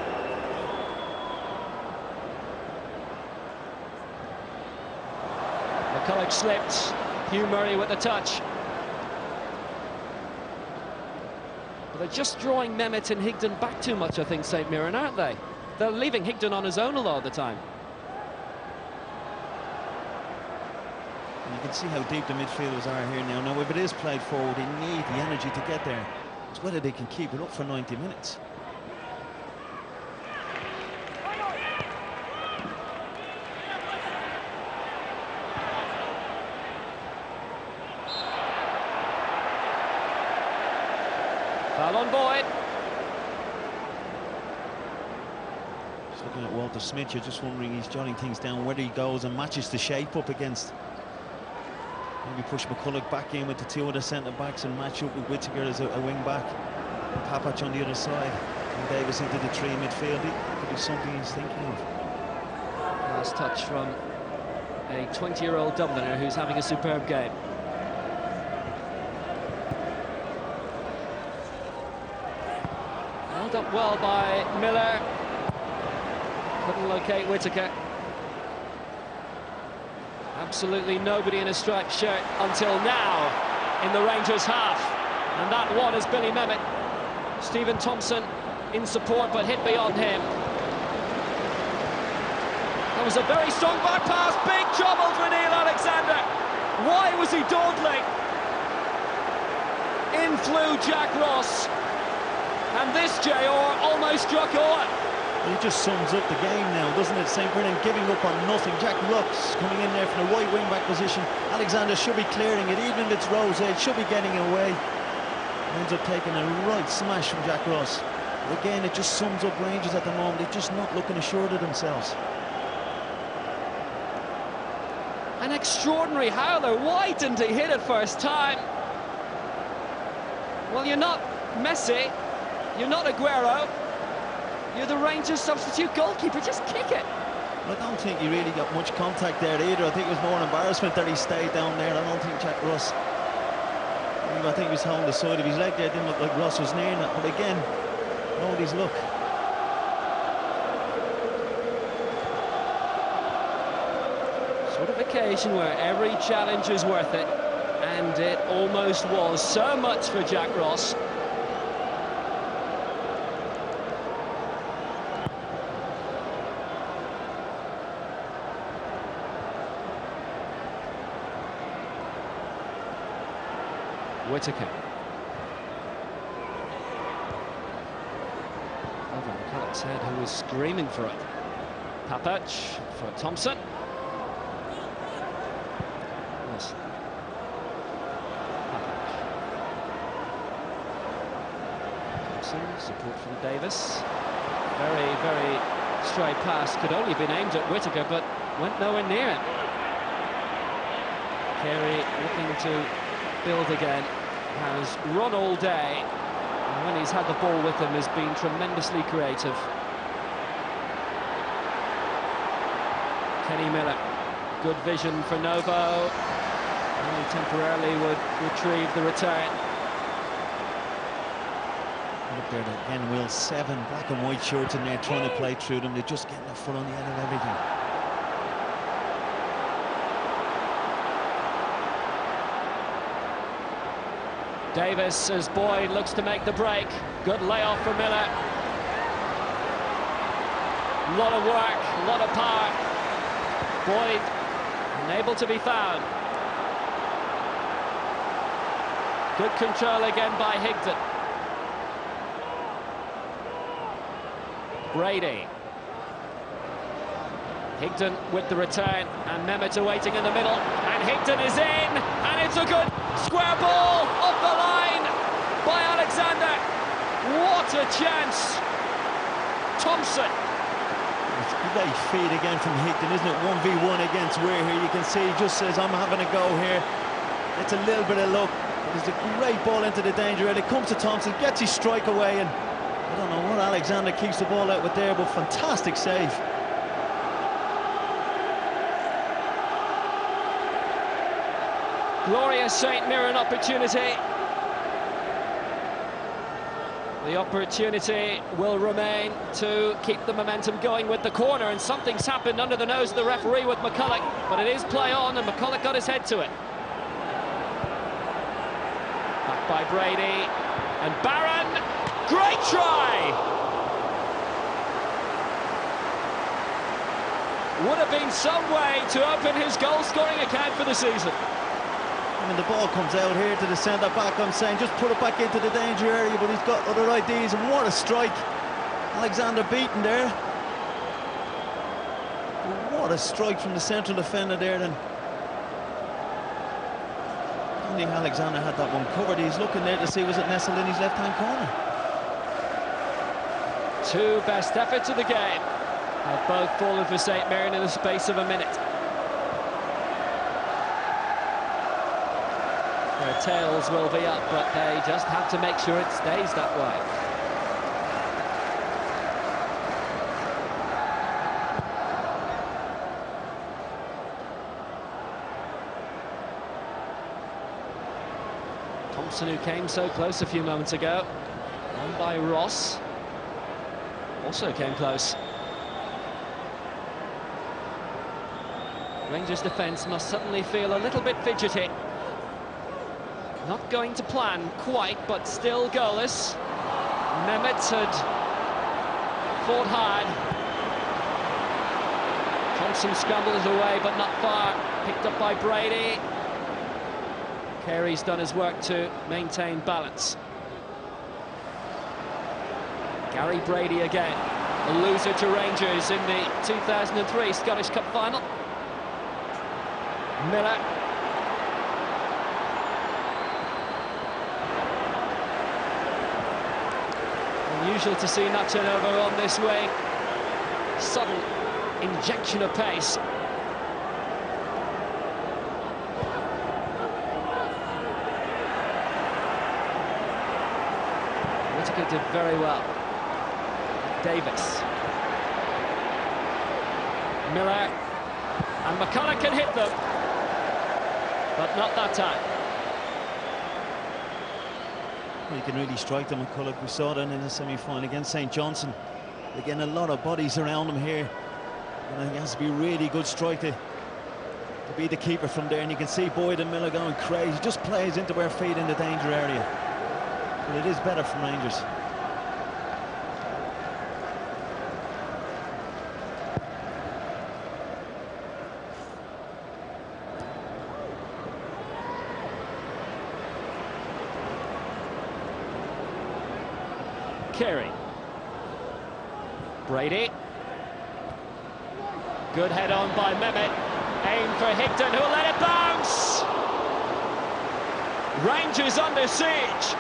Speaker 3: McCulloch slipped. Hugh Murray with the touch. But they're just drawing Mehmet and Higdon back too much, I think, St Mirren, aren't they? They're leaving Higdon on his own a lot of the time.
Speaker 4: And you can see how deep the midfielders are here now. Now, if it is played forward, they need the energy to get there. It's whether they can keep it up for 90 minutes.
Speaker 3: Foul on Boyd.
Speaker 4: Just looking at Walter Smith, you're just wondering, he's jotting things down, whether he goes and matches the shape up against. Maybe push McCulloch back in with the two other centre-backs and match up with Whittaker as a wing-back. And Papach on the other side. And Davis into the three midfield. That could be something he's thinking of.
Speaker 3: Last touch from a 20-year-old Dubliner who's having a superb game. Held up well by Miller. Couldn't locate Whittaker. Absolutely nobody in a striped shirt until now in the Rangers half. And that one is Billy Mehmet. Stephen Thompson in support, but hit beyond him. That was a very strong back pass. Big trouble for Neil Alexander. Why was he dawdling? In flew Jack Ross. And this JR almost struck Owen.
Speaker 4: It just sums up the game now, doesn't it? St. Brennan giving up on nothing. Jack Ross coming in there from the right wing-back position. Alexander should be clearing it, even if it's Rose. It should be getting away. Ends up taking a right smash from Jack Ross. But again, it just sums up Rangers at the moment. They're just not looking assured of themselves.
Speaker 3: An extraordinary howler. Why didn't he hit it first time? Well, you're not Messi. You're not Aguero. You're the Rangers substitute goalkeeper. Just kick it.
Speaker 4: I don't think he really got much contact there either. I think it was more an embarrassment that he stayed down there. I don't think Jack Ross... I think he was holding the side of his leg there. It didn't look like Ross was near that. But again, nobody's look.
Speaker 3: Sort of occasion where every challenge is worth it. And it almost was. So much for Jack Ross. Whittaker. Over McCulloch's head, who was screaming for it. Papach for Thompson. Yes. Papach. Thompson, support from Davis. Very, very straight pass. Could only have been aimed at Whittaker, but went nowhere near it. Carey looking to build again. Has run all day, and when he's had the ball with him has been tremendously creative. Kenny Miller, good vision for Novo. Only temporarily would retrieve the return.
Speaker 4: Look there again, Will, 7 black and white shirts in there trying to play through them. They're just getting their foot on the end of everything.
Speaker 3: Davis, as Boyd looks to make the break. Good layoff for Miller. A lot of work, a lot of power. Boyd unable to be found. Good control again by Higdon. Brady. Higdon with the return, and Mehmet awaiting in the middle, and Higdon is in, and it's a good square ball off the line by Alexander. What a chance! Thompson.
Speaker 4: It's great feed again from Higdon, isn't it? 1v1 against Weir here. You can see he just says, I'm having a go here. It's a little bit of luck. It's a great ball into the danger area. It comes to Thompson, gets his strike away, and I don't know what Alexander keeps the ball out with there, but fantastic save.
Speaker 3: Glorious St. Mirren opportunity. The opportunity will remain to keep the momentum going with the corner, and something's happened under the nose of the referee with McCulloch, but it is play on, and McCulloch got his head to it. Back by Brady, and Barron, great try! Would have been some way to open his goal-scoring account for the season.
Speaker 4: When the ball comes out here to the centre-back, I'm saying just put it back into the danger area, but he's got other ideas, and what a strike. Alexander beaten there. What a strike from the central defender there, and I didn't think Alexander had that one covered. He's looking there to see was it nestled in his left-hand corner.
Speaker 3: Two best efforts of the game have both fallen for St Mirren in the space of a minute. Their tails will be up, but they just have to make sure it stays that way. Thompson, who came so close a few moments ago, won by Ross, also came close. Rangers defence must suddenly feel a little bit fidgety. Not going to plan quite, but still goalless. Mehmet had fought hard. Thompson scrambled it away, but not far. Picked up by Brady. Carey's done his work to maintain balance. Gary Brady again, a loser to Rangers in the 2003 Scottish Cup final. Miller. Unusual to see that turnover on this wing. Sudden injection of pace. Whittaker did very well. Davis. Miller. And McCulloch can hit them. But not that time.
Speaker 4: You can really strike them, McCulloch. We saw that in the semi-final against St Johnstone. They're getting a lot of bodies around him here. And I think it has to be a really good strike to be the keeper from there. And you can see Boyd and Miller going crazy. Just plays into their feet in the danger area. But it is better from Rangers.
Speaker 3: Carey. Brady. Good head on by Mehmet. Aim for Higdon, who'll let it bounce. Rangers under siege.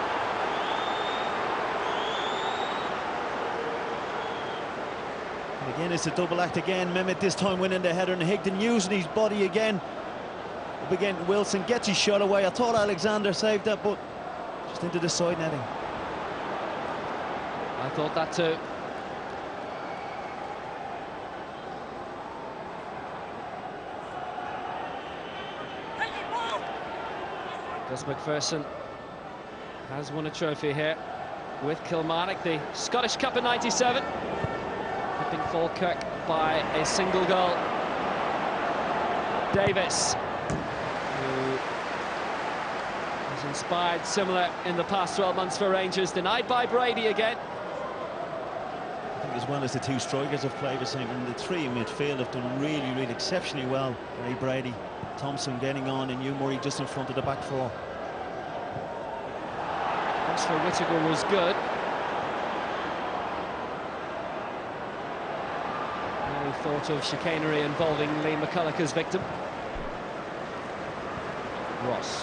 Speaker 4: And again, it's a double act again. Mehmet this time winning the header, and Higdon using his body again. Up again, Wilson gets his shot away. I thought Alexander saved that, but just into the side netting.
Speaker 3: I thought that too. Gus McPherson has won a trophy here with Kilmarnock, the Scottish Cup in '97. Hipping Falkirk by a single goal. Davis, who has inspired similar in the past 12 months for Rangers, denied by Brady again.
Speaker 4: As well as the two strikers have played the same, and the three in midfield have done really exceptionally well. Ray Brady, Thompson getting on, and Hugh Murray just in front of the back four.
Speaker 3: Pass for Whittaker was good. No thought of chicanery involving Lee McCulloch as victim. Ross.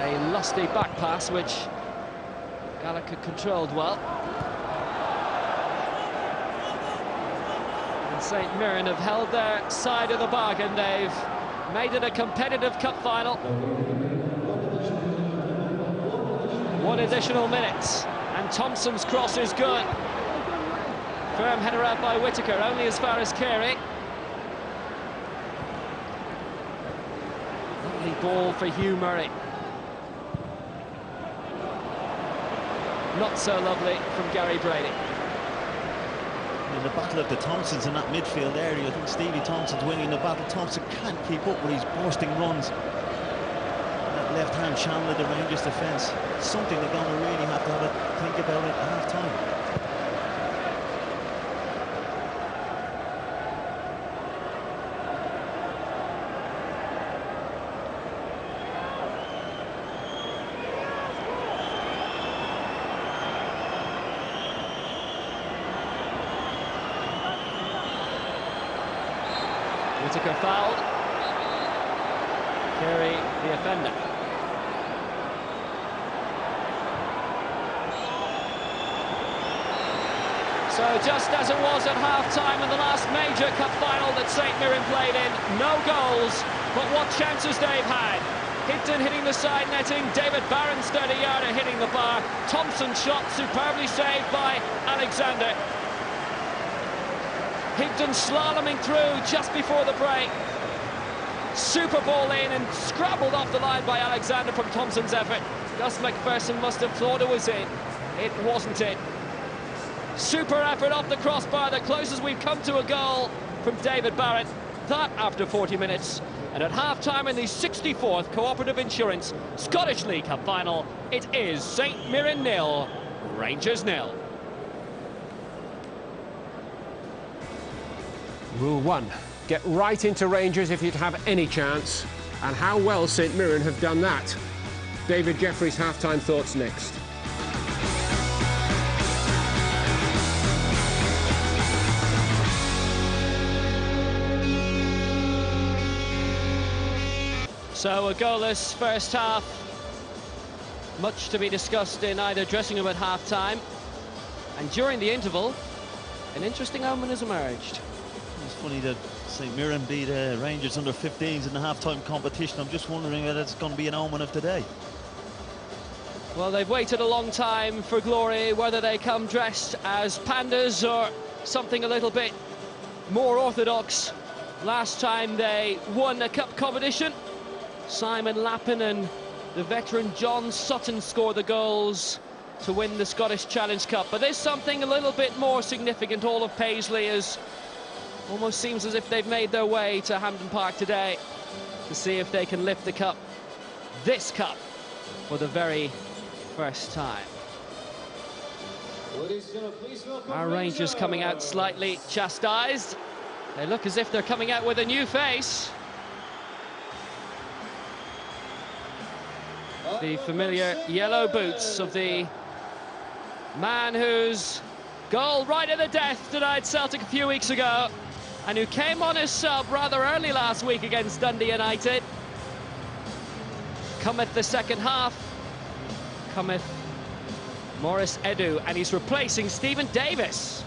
Speaker 3: A lusty back pass, which Gallagher controlled well. And St Mirren have held their side of the bargain. They've made it a competitive cup final. 1 additional minute, and Thompson's cross is good. Firm header out by Whittaker, only as far as Carey. Lovely ball for Hugh Murray. Not so lovely from Gary Brady.
Speaker 4: In the battle of the Thompsons in that midfield area, I think Stevie Thompson's winning the battle. Thompson can't keep up with his bursting runs. That left-hand channel of the Rangers defence, something they're going to really have to think about at half-time.
Speaker 3: Whittaker fouled. Carey, the offender. So just as it was at half-time in the last major cup final that St Mirren played in, no goals, but what chances they've had. Higdon hitting the side netting, David Barron's 30-yarder hitting the bar, Thompson's shot superbly saved by Alexander. Higdon slaloming through just before the break. Super ball in and scrabbled off the line by Alexander from Thompson's effort. Gus McPherson must have thought it was in. It wasn't it. Super effort off the crossbar, the closest we've come to a goal from David Barrett. That after 40 minutes. And at half-time in the 64th Cooperative Insurance Scottish League Cup final, it is St Mirren 0, Rangers 0.
Speaker 1: Rule 1. Get right into Rangers if you'd have any chance. And how well St Mirren have done that. David Jeffrey's half-time thoughts next.
Speaker 3: So a goalless first half. Much to be discussed in either dressing room at half-time. And during the interval, an interesting omen has emerged.
Speaker 4: It's funny that St Mirren beat Rangers under 15s in the half-time competition. I'm just wondering whether it's going to be an omen of today.
Speaker 3: Well, they've waited a long time for glory, whether they come dressed as pandas or something a little bit more orthodox. Last time they won a cup competition, Simon Lappin and the veteran John Sutton scored the goals to win the Scottish Challenge Cup. But there's something a little bit more significant. All of Paisley is almost seems as if they've made their way to Hampden Park today to see if they can lift the cup, this cup, for the very first time. Our Rangers coming out slightly chastised. They look as if they're coming out with a new face. The familiar yellow boots of the man whose goal right at the death denied Celtic a few weeks ago and who came on as sub rather early last week against Dundee United. Cometh the second half, cometh Maurice Edu, and he's replacing Stephen Davis.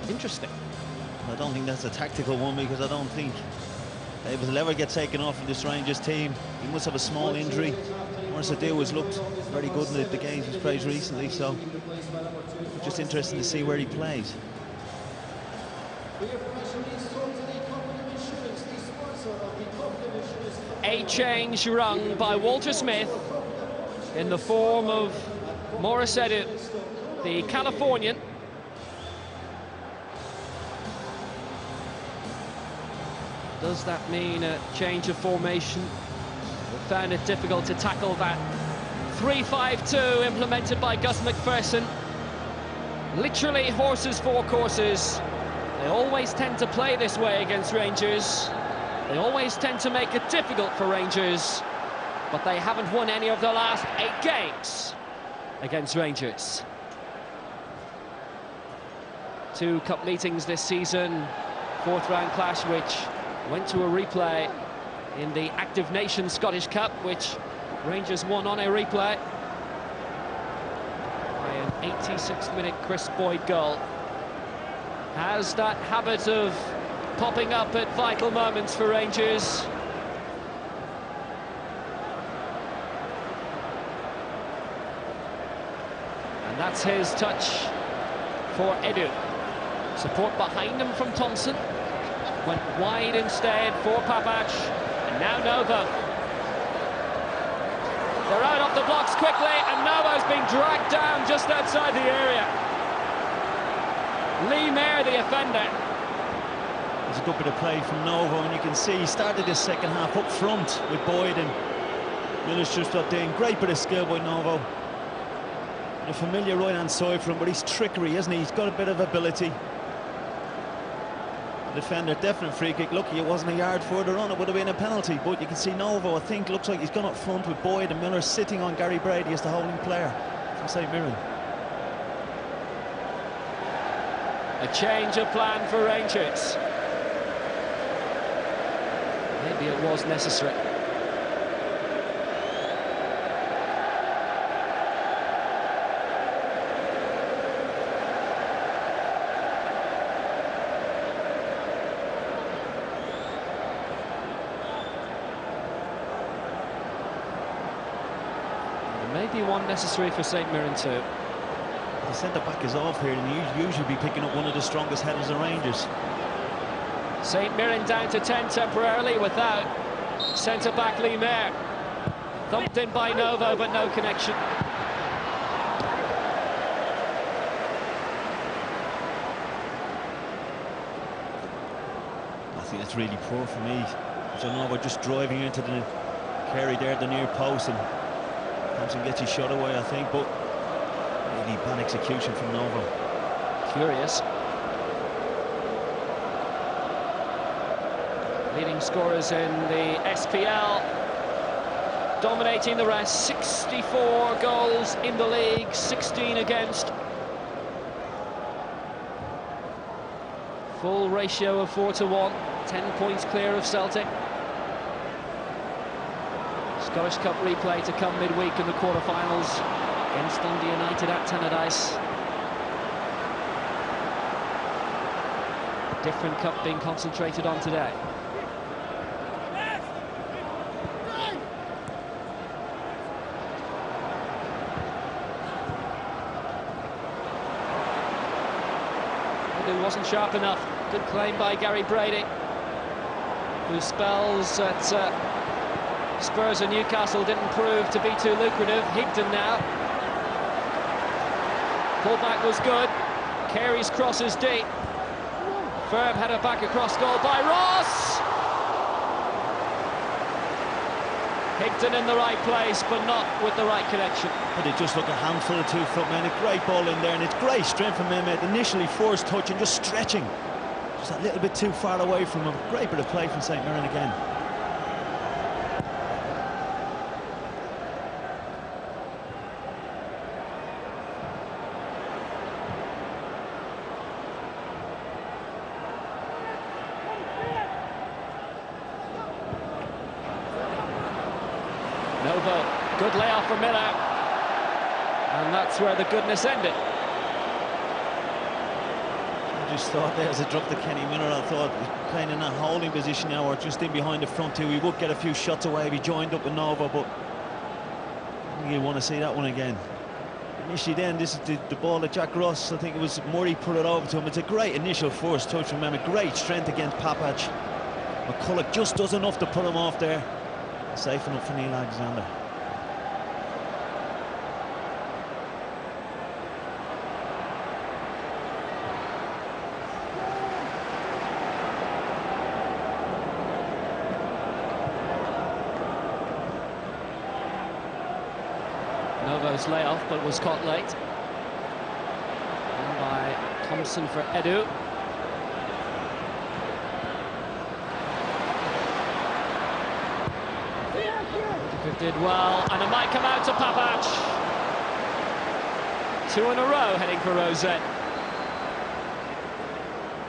Speaker 3: Interesting.
Speaker 4: I don't think that's a tactical one, because I don't think Davis will ever get taken off in this Rangers team. He must have a small injury. Maurice Edu has looked very good in the games he's played recently, so just interesting to see where he plays.
Speaker 3: A change rung by Walter Smith in the form of Maurice Edu, the Californian. Does that mean a change of formation? We found it difficult to tackle that 3-5-2 implemented by Gus McPherson. Literally horses for courses. They always tend to play this way against Rangers. They always tend to make it difficult for Rangers, but they haven't won any of the last 8 games against Rangers. 2 cup meetings this season, 4th round clash which went to a replay in the Active Nations Scottish Cup, which Rangers won on a replay by an 86th minute Chris Boyd goal. Has that habit of popping up at vital moments for Rangers. And that's his touch for Edu. Support behind him from Thompson. Went wide instead for Papac, and now Novo. They're out off the blocks quickly, and Novo's being dragged down just outside the area. Lee Mayer, the offender.
Speaker 4: There's a good bit of play from Novo, and you can see he started his second half up front with Boyd, and Miller's just got doing. Great bit of skill by Novo. And a familiar right-hand side for him, but he's trickery, isn't he? He's got a bit of ability. Defender, definite free kick. Lucky it wasn't a yard further on, it would have been a penalty. But you can see Novo, I think, looks like he's gone up front with Boyd, and Miller sitting on Gary Brady as the holding player from St Mirren.
Speaker 3: A change of plan for Rangers. was necessary. Maybe one necessary for St Mirren too.
Speaker 4: The centre-back is off here, and he'd usually be picking up one of the strongest headers of Rangers.
Speaker 3: St Mirren down to 10 temporarily without centre-back Lee Mayer. Thumped in by Novo, but no connection.
Speaker 4: I think that's really poor for me. So Novo just driving into the Carey there, the near post, and Thompson gets his shot away, I think, but really bad execution from Novo.
Speaker 3: Curious. Leading scorers in the SPL, dominating the rest. 64 goals in the league, 16 against. Full ratio of 4-1, 10 points clear of Celtic. Scottish Cup replay to come midweek in the quarter-finals against Dundee United at Tannadice. Different cup being concentrated on today. It wasn't sharp enough. Good claim by Gary Brady, whose spells at Spurs and Newcastle didn't prove to be too lucrative. Higdon now. Pullback was good. Carey's cross is deep. Firm header back across goal by Ross. Higdon in the right place, but not with the right connection.
Speaker 4: But it just looked a handful of two-foot men. A great ball in there, and it's great strength from Mehmet. Initially forced touch and just stretching. Just a little bit too far away from him. Great bit of play from St Mirren again.
Speaker 3: Novo, good layoff for Miller, and that's where the goodness ended.
Speaker 4: I just thought there as a drop to Kenny Miller. I thought playing in that holding position now, or just in behind the front two, he would get a few shots away if he joined up with Novo, but I think you want to see that one again. Initially then, this is the ball that Jack Ross, I think it was Murray, put it over to him. It's a great initial force touch from him, a great strength against Papac. McCulloch just does enough to put him off there. Safe enough for Neil Alexander.
Speaker 3: Novo's layoff, but was caught late. And by Thompson for Edu. Did well, and it might come out to Papac. 2 in a row heading for Rosette.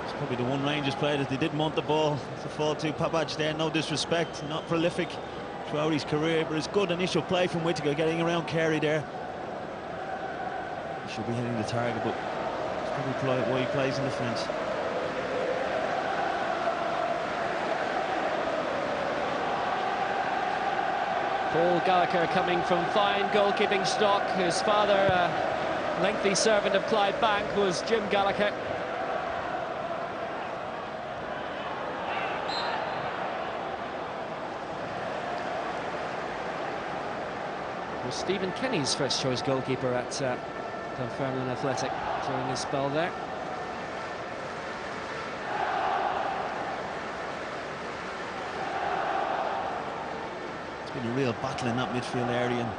Speaker 4: It's probably the one Rangers player that they didn't want the ball to fall to. Papac there, no disrespect, not prolific throughout his career, but it's good initial play from Whittaker getting around Carey there. He should be hitting the target, but it's probably why he plays in defence.
Speaker 3: Paul Gallagher coming from fine goalkeeping stock. His father, a lengthy servant of Clydebank, was Jim Gallagher. It was Stephen Kenny's first choice goalkeeper at Dunfermline Athletic during his spell there.
Speaker 4: Been a real battle in that midfield area, and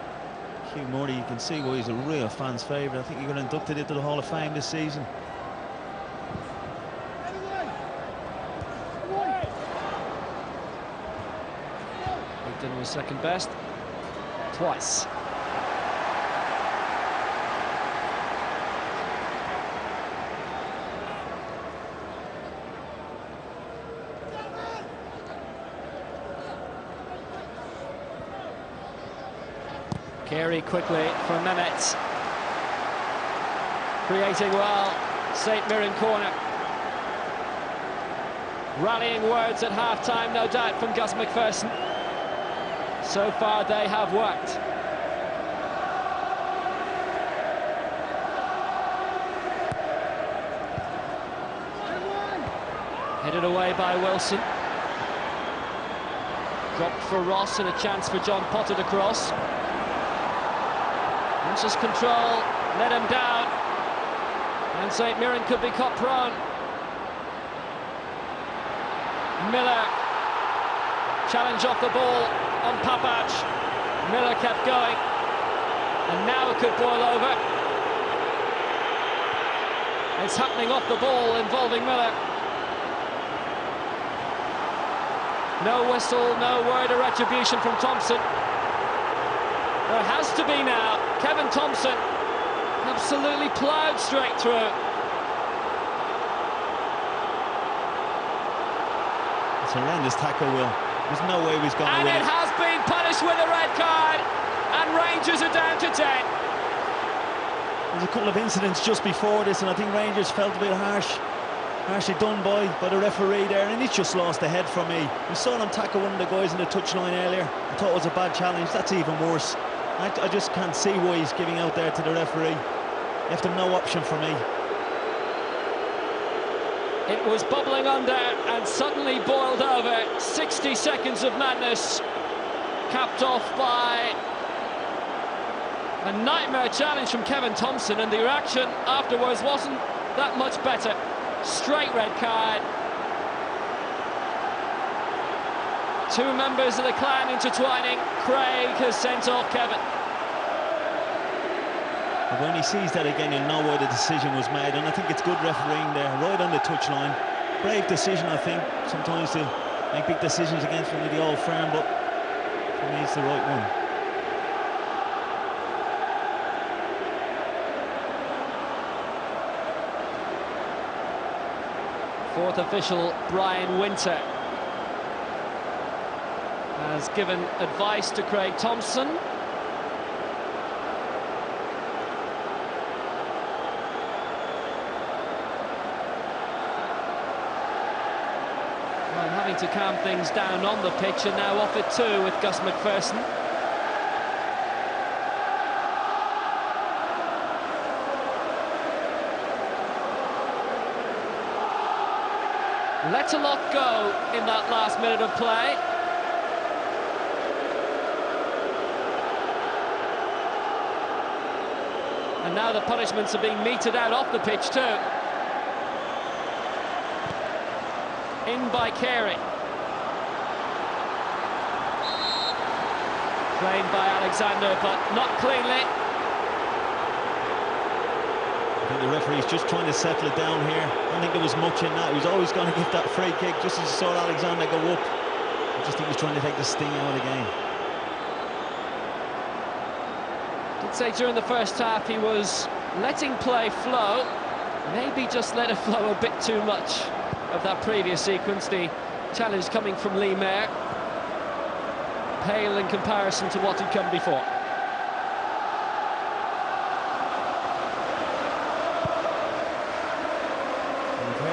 Speaker 4: Hugh Murray, you can see why he's a real fan's favourite. I think he got inducted into the Hall of Fame this season.
Speaker 3: Higdon was second best twice. Carey quickly for Mehmet. Creating well, St Mirren corner. Rallying words at half-time, no doubt, from Gus McPherson. So far, they have worked. Headed away by Wilson. Dropped for Ross and a chance for John Potter to cross. Anxious control, let him down. And St Mirren could be caught prone. Miller, challenge off the ball on Papac. Miller kept going, and now it could boil over. It's happening off the ball involving Miller. No whistle, no word of retribution from Thompson. There has to be now. Kevin Thompson absolutely ploughed straight through.
Speaker 4: It's a horrendous tackle, Will. There's no way he's going to win
Speaker 3: And it has been punished with a red card, and Rangers are down to 10.
Speaker 4: There's a couple of incidents just before this, and I think Rangers felt a bit harshly done by the referee there, and he's just lost the head for me. We saw him tackle one of the guys in the touchline earlier. I thought it was a bad challenge. That's even worse. I just can't see why he's giving out there to the referee. Left him no option for me.
Speaker 3: It was bubbling under and suddenly boiled over. 60 seconds of madness, capped off by a nightmare challenge from Kevin Thompson, and the reaction afterwards wasn't that much better. Straight red card. Two members of the clan intertwining. Craig has sent off Kevin.
Speaker 4: But when he sees that again, he'll know why the decision was made, and I think it's good refereeing there, right on the touchline. Brave decision, I think. Sometimes they make big decisions against one of the old firm, but for me, it's the right one.
Speaker 3: Fourth official, Brian Winter, has given advice to Craig Thompson. Well, having to calm things down on the pitch, and now off it too with Gus McPherson. Let a lot go in that last minute of play. And now the punishments are being meted out off the pitch too. In by Carey. Played by Alexander, but not cleanly.
Speaker 4: I think the referee's just trying to settle it down here. I don't think there was much in that. He was always going to give that free kick just as he saw Alexander go up. I just think he's trying to take the sting out of the game.
Speaker 3: I'd say during the first half he was letting play flow. Maybe just let it flow a bit too much of that previous sequence. The challenge coming from Lee Mayer. Pale in comparison to what had come before.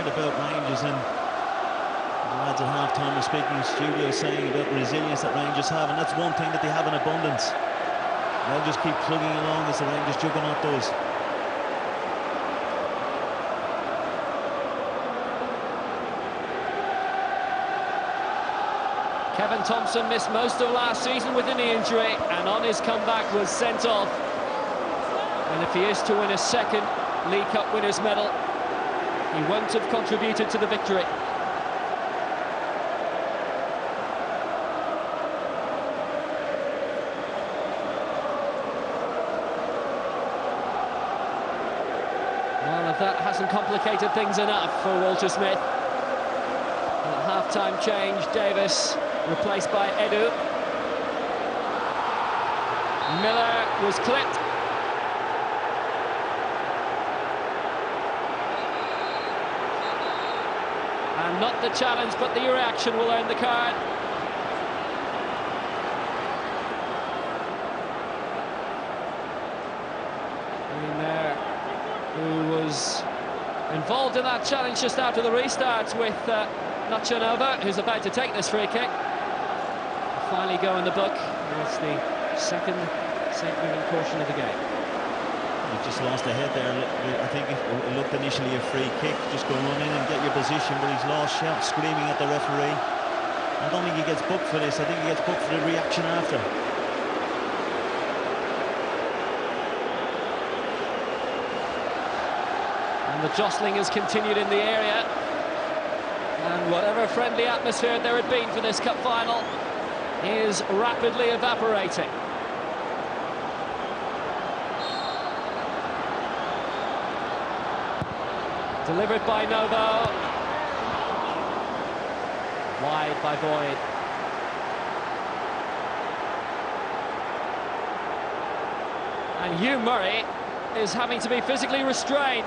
Speaker 4: About Rangers, and the lads at half-time were speaking in the studio saying about the resilience that Rangers have, and that's one thing that they have in abundance. They'll just keep plugging along as the Rangers juggernaut does.
Speaker 3: Kevin Thompson missed most of last season with a knee injury, and on his comeback was sent off. And if he is to win a second League Cup winners' medal, he won't have contributed to the victory. Well, if that hasn't complicated things enough for Walter Smith. At half-time change, Davis replaced by Edu. Miller was clipped. And not the challenge, but the reaction will earn the card. Mirren, who was involved in that challenge just after the restart with Nochanova, who's about to take this free kick. Finally go in the book. That's the second St Mirren portion of the game.
Speaker 4: You've just lost a head there. I think it looked initially a free kick. Just go run in and get your position, but he's lost shout, screaming at the referee. I don't think he gets booked for this. I think he gets booked for the reaction after.
Speaker 3: And the jostling has continued in the area. And whatever friendly atmosphere there had been for this cup final is rapidly evaporating. Delivered by Novo. Wide by Boyd. And Hugh Murray is having to be physically restrained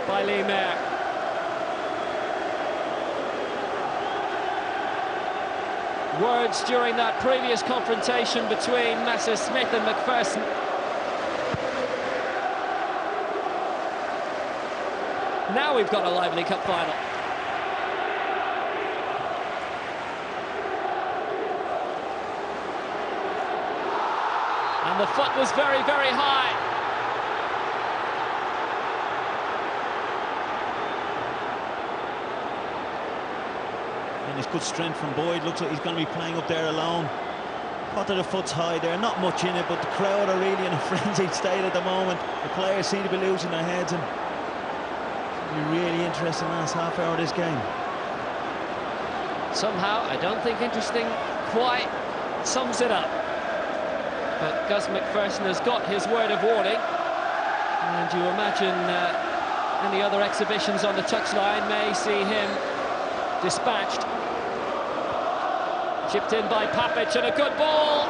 Speaker 3: by Lee Mayer. Words during that previous confrontation between Messrs Smith and McPherson. Now we've got a lively cup final. And the foot was very, very high.
Speaker 4: And it's good strength from Boyd. Looks like he's going to be playing up there alone. Thought that the foot's high there, not much in it, but the crowd are really in a frenzied state at the moment. The players seem to be losing their heads, and it'll be really interesting last half hour of this game.
Speaker 3: Somehow, I don't think interesting quite sums it up. But Gus McPherson has got his word of warning. And you imagine any other exhibitions on the touchline may see him dispatched. Chipped in by Papic, and a good ball.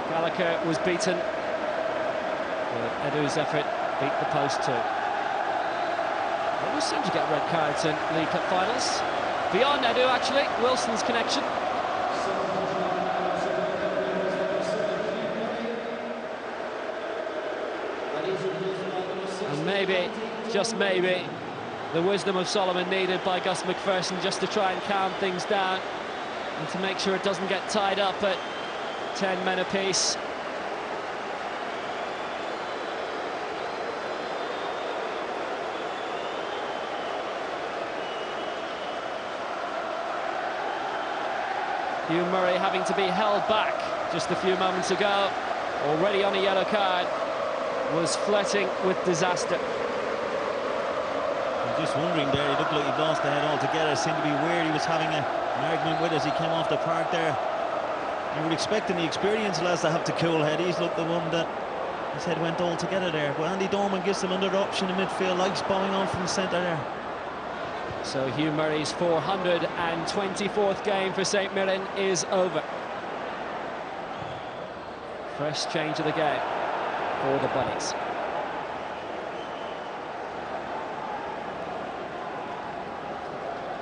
Speaker 3: Gallagher was beaten. But Edu's effort beat the post too. Always seem to get red cards in League Cup finals. Beyond Edu, actually, Wilson's connection. And maybe, just maybe, the wisdom of Solomon needed by Gus McPherson just to try and calm things down and to make sure it doesn't get tied up at 10 men apiece. Hugh Murray having to be held back just a few moments ago, already on a yellow card, was flirting with disaster.
Speaker 4: I'm just wondering there, he looked like he'd lost the head altogether. It seemed to be weird. He was having an argument with as he came off the park there. You would expect in the experienced lads to have to cool head. He's looked the one that his head went all together there. But Andy Dorman gives them another option in midfield, likes bowing on from the centre there.
Speaker 3: So Hugh Murray's 424th game for St Mirren is over. First change of the game for the Bunnies.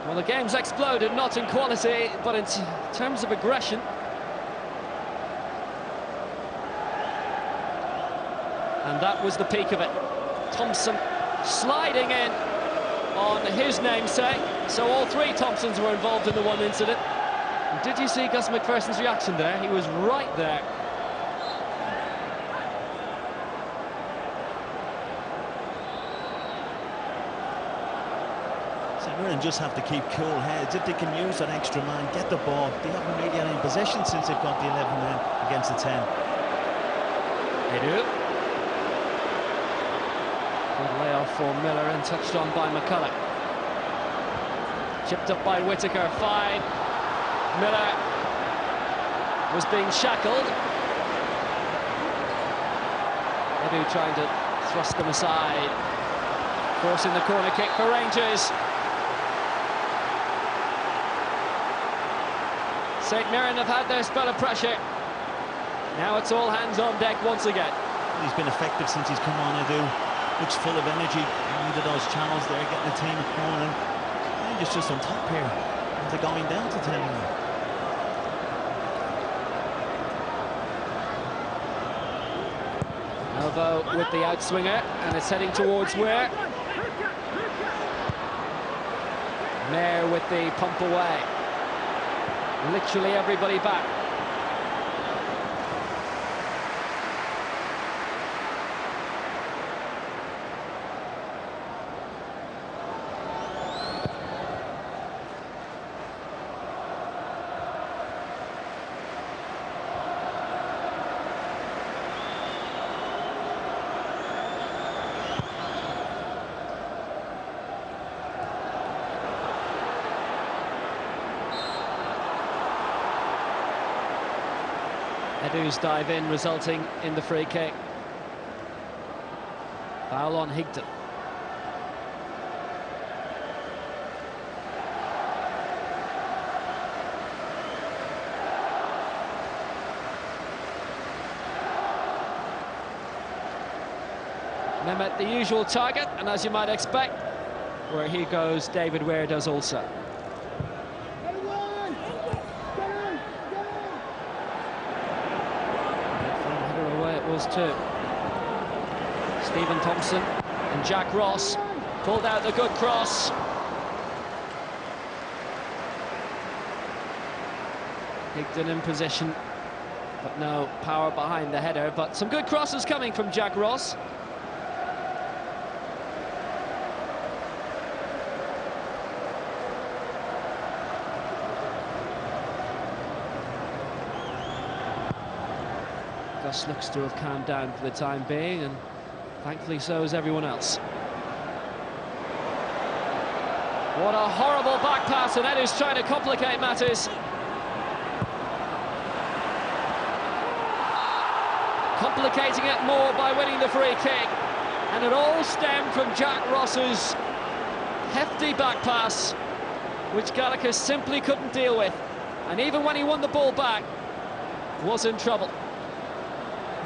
Speaker 3: Well, the game's exploded, not in quality, but in terms of aggression. And that was the peak of it. Thompson sliding in on his namesake. So all three Thompsons were involved in the one incident. And did you see Gus McPherson's reaction there? He was right there.
Speaker 4: St Mirren just have to keep cool heads. If they can use that extra man, get the ball. They haven't really had any possession since they've got the 11 men against the 10.
Speaker 3: They do. Good layoff for Miller and touched on by McCulloch. Chipped up by Whittaker, fine. Miller was being shackled. Edu trying to thrust them aside. Forcing the corner kick for Rangers. St Mirren have had their spell of pressure. Now it's all hands on deck once again.
Speaker 4: He's been effective since he's come on, Edu. Looks full of energy. Into those channels there, getting the team going. Rangers just on top here. They're going down to 10 now.
Speaker 3: Novo with the outswinger, and it's heading towards Weir. Mayer with the pump away. Literally everybody back. Edu's dive in, resulting in the free kick. Foul on Higden. Mehmet, the usual target, and as you might expect, where he goes, David Weir does also. Too. Stephen Thompson and Jack Ross pulled out the good cross. Higden in position, but no power behind the header. But some good crosses coming from Jack Ross. Gus looks to have calmed down for the time being, and thankfully so is everyone else. What a horrible back pass, and Edu's trying to complicate matters. Complicating it more by winning the free kick, and it all stemmed from Jack Ross's hefty back pass, which Gallagher simply couldn't deal with, and even when he won the ball back, was in trouble.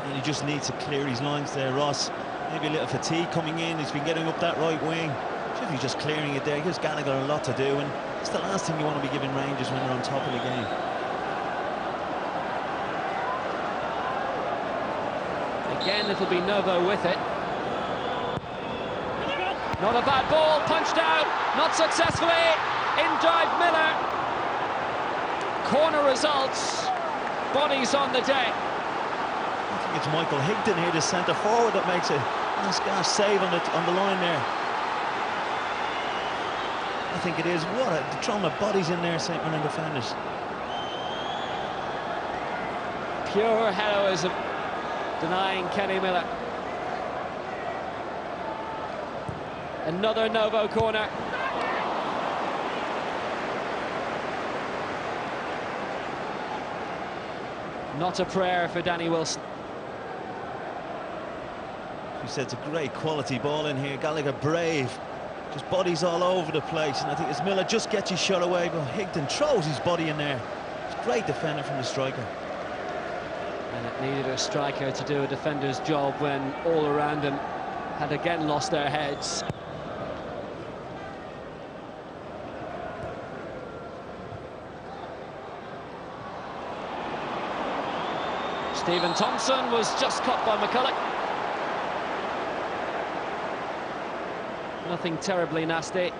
Speaker 4: And he just needs to clear his lines there, Ross. Maybe a little fatigue coming in. He's been getting up that right wing. Should be just clearing it there. He gives Gallagher a lot to do, and it's the last thing you want to be giving Rangers when they're on top of the game.
Speaker 3: Again, it'll be Novo with it. Not a bad ball, punched out, not successfully. In dive Miller. Corner results. Bodies on the day.
Speaker 4: I think it's Michael Higden here, the centre forward, that makes a nice gas save on the line there. I think it is. What a throwing the bodies in there, St Mirren defenders.
Speaker 3: Pure heroism, denying Kenny Miller. Another Novo corner. Not a prayer for Danny Wilson.
Speaker 4: He said it's a great quality ball in here. Gallagher brave, just bodies all over the place, and I think it's Miller just gets his shot away, but Higden throws his body in there. It's great defender from the striker.
Speaker 3: And it needed a striker to do a defender's job when all around him had again lost their heads. Stephen Thompson was just caught by McCulloch. Nothing terribly nasty.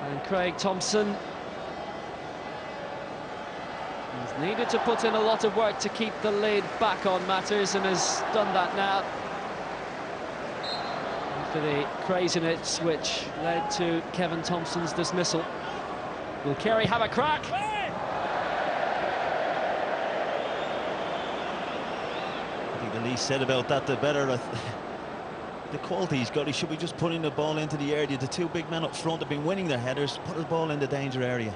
Speaker 3: And Craig Thompson has needed to put in a lot of work to keep the lid back on matters, and has done that now. After the craziness which led to Kevin Thompson's dismissal. Will Kerry have a crack?
Speaker 4: The least said about that, the better. The quality he's got, he should be just putting the ball into the area. The two big men up front have been winning their headers. Put the ball in the danger area.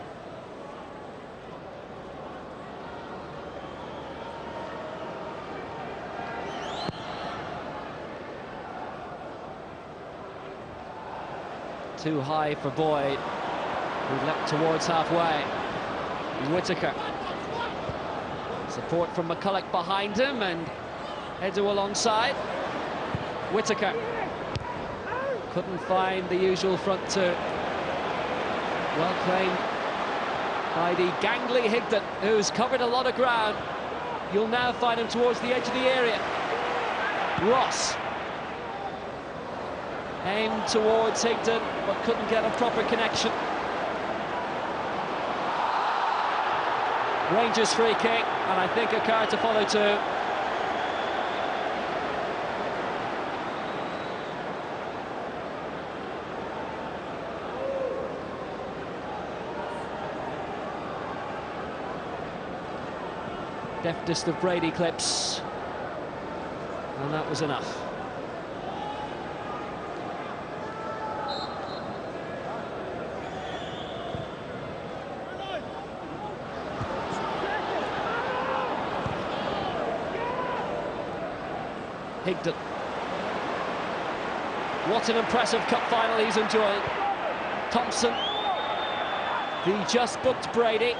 Speaker 3: Too high for Boyd, who leapt towards halfway. Whittaker. Support from McCulloch behind him, and Edu alongside. Whittaker couldn't find the usual front two. Well claimed by the gangly Higden, who's covered a lot of ground. You'll now find him towards the edge of the area. Ross. Aimed towards Higdon, but couldn't get a proper connection. Rangers free kick, and I think a card to follow too. Deftest of Brady clips, and that was enough. Higdon. What an impressive cup final he's enjoying. Thompson. The just booked Brady.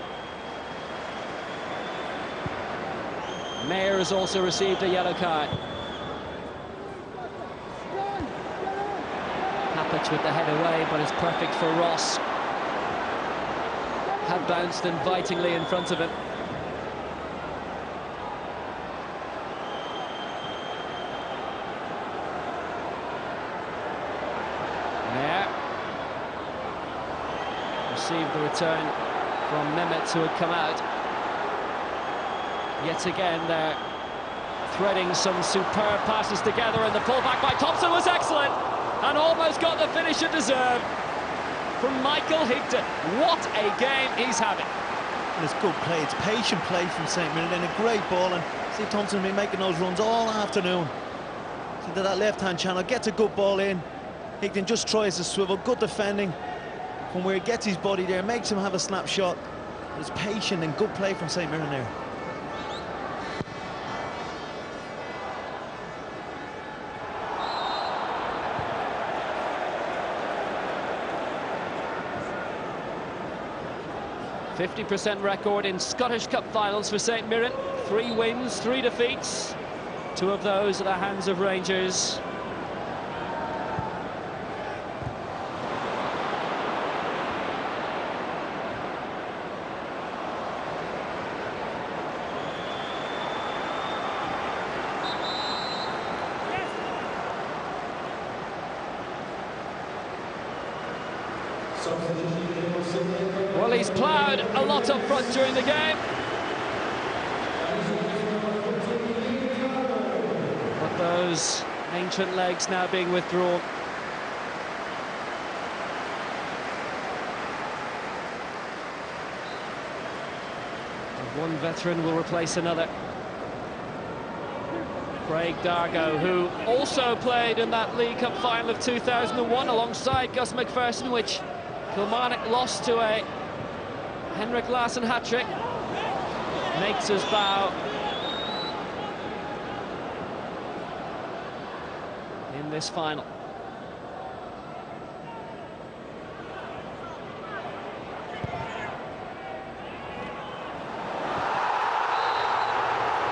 Speaker 3: Mayer has also received a yellow card. Happich with the head away, but it's perfect for Ross. Had bounced invitingly in front of him. Mayer received the return from Mehmet, who had come out. Yet again, they're threading some superb passes together, and the pullback by Thompson was excellent and almost got the finish it deserved from Michael Higdon. What a game he's having.
Speaker 4: And it's good play, it's patient play from St Mirren, and a great ball. And Steve Thompson has been making those runs all afternoon into that left-hand channel, gets a good ball in. Higdon just tries to swivel, good defending from where he gets his body there, makes him have a snapshot. It's patient and good play from St Mirren there.
Speaker 3: .50% record in Scottish Cup finals for St Mirren. 3 wins, 3 defeats. 2 of those at the hands of Rangers. Well, he's ploughed a lot up front during the game. But those ancient legs now being withdrawn. And one veteran will replace another. Craig Dargo, who also played in that League Cup final of 2001 alongside Gus McPherson, which Kilmarnock lost to a Henrik Larsson hat-trick. Makes his bow in this final.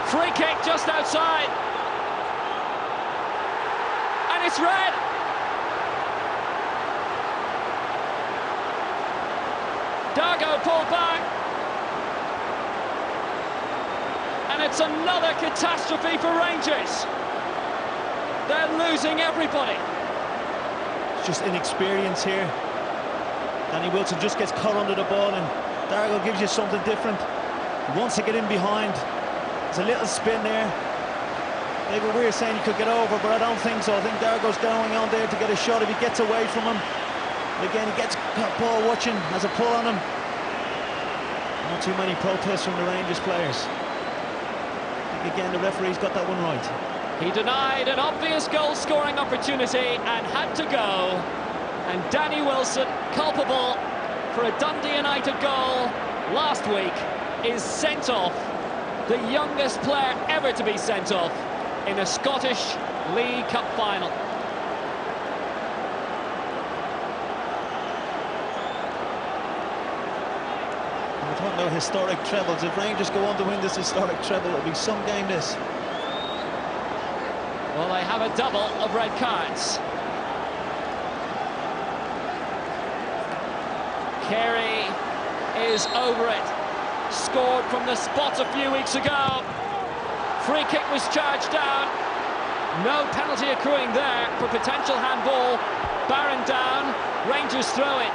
Speaker 3: Free kick just outside. And it's red. Dargo pulled back, and it's another catastrophe for Rangers. They're losing everybody.
Speaker 4: It's just inexperience here. Danny Wilson just gets caught under the ball, and Dargo gives you something different. He wants to get in behind. There's a little spin there. David Weir saying he could get over, but I don't think so. I think Dargo's going on there to get a shot if he gets away from him. But again, he gets Paul watching, has a pull on him. Not too many protests from the Rangers players. I think again the referee's got that one right.
Speaker 3: He denied an obvious goal-scoring opportunity and had to go. And Danny Wilson, culpable for a Dundee United goal last week, is sent off. The youngest player ever to be sent off in a Scottish League Cup final.
Speaker 4: We're talking about historic trebles. If Rangers go on to win this historic treble, it'll be some game this.
Speaker 3: Well, they have a double of red cards. Carey is over it. Scored from the spot a few weeks ago. Free kick was charged down. No penalty accruing there for potential handball. Barron down, Rangers throw it.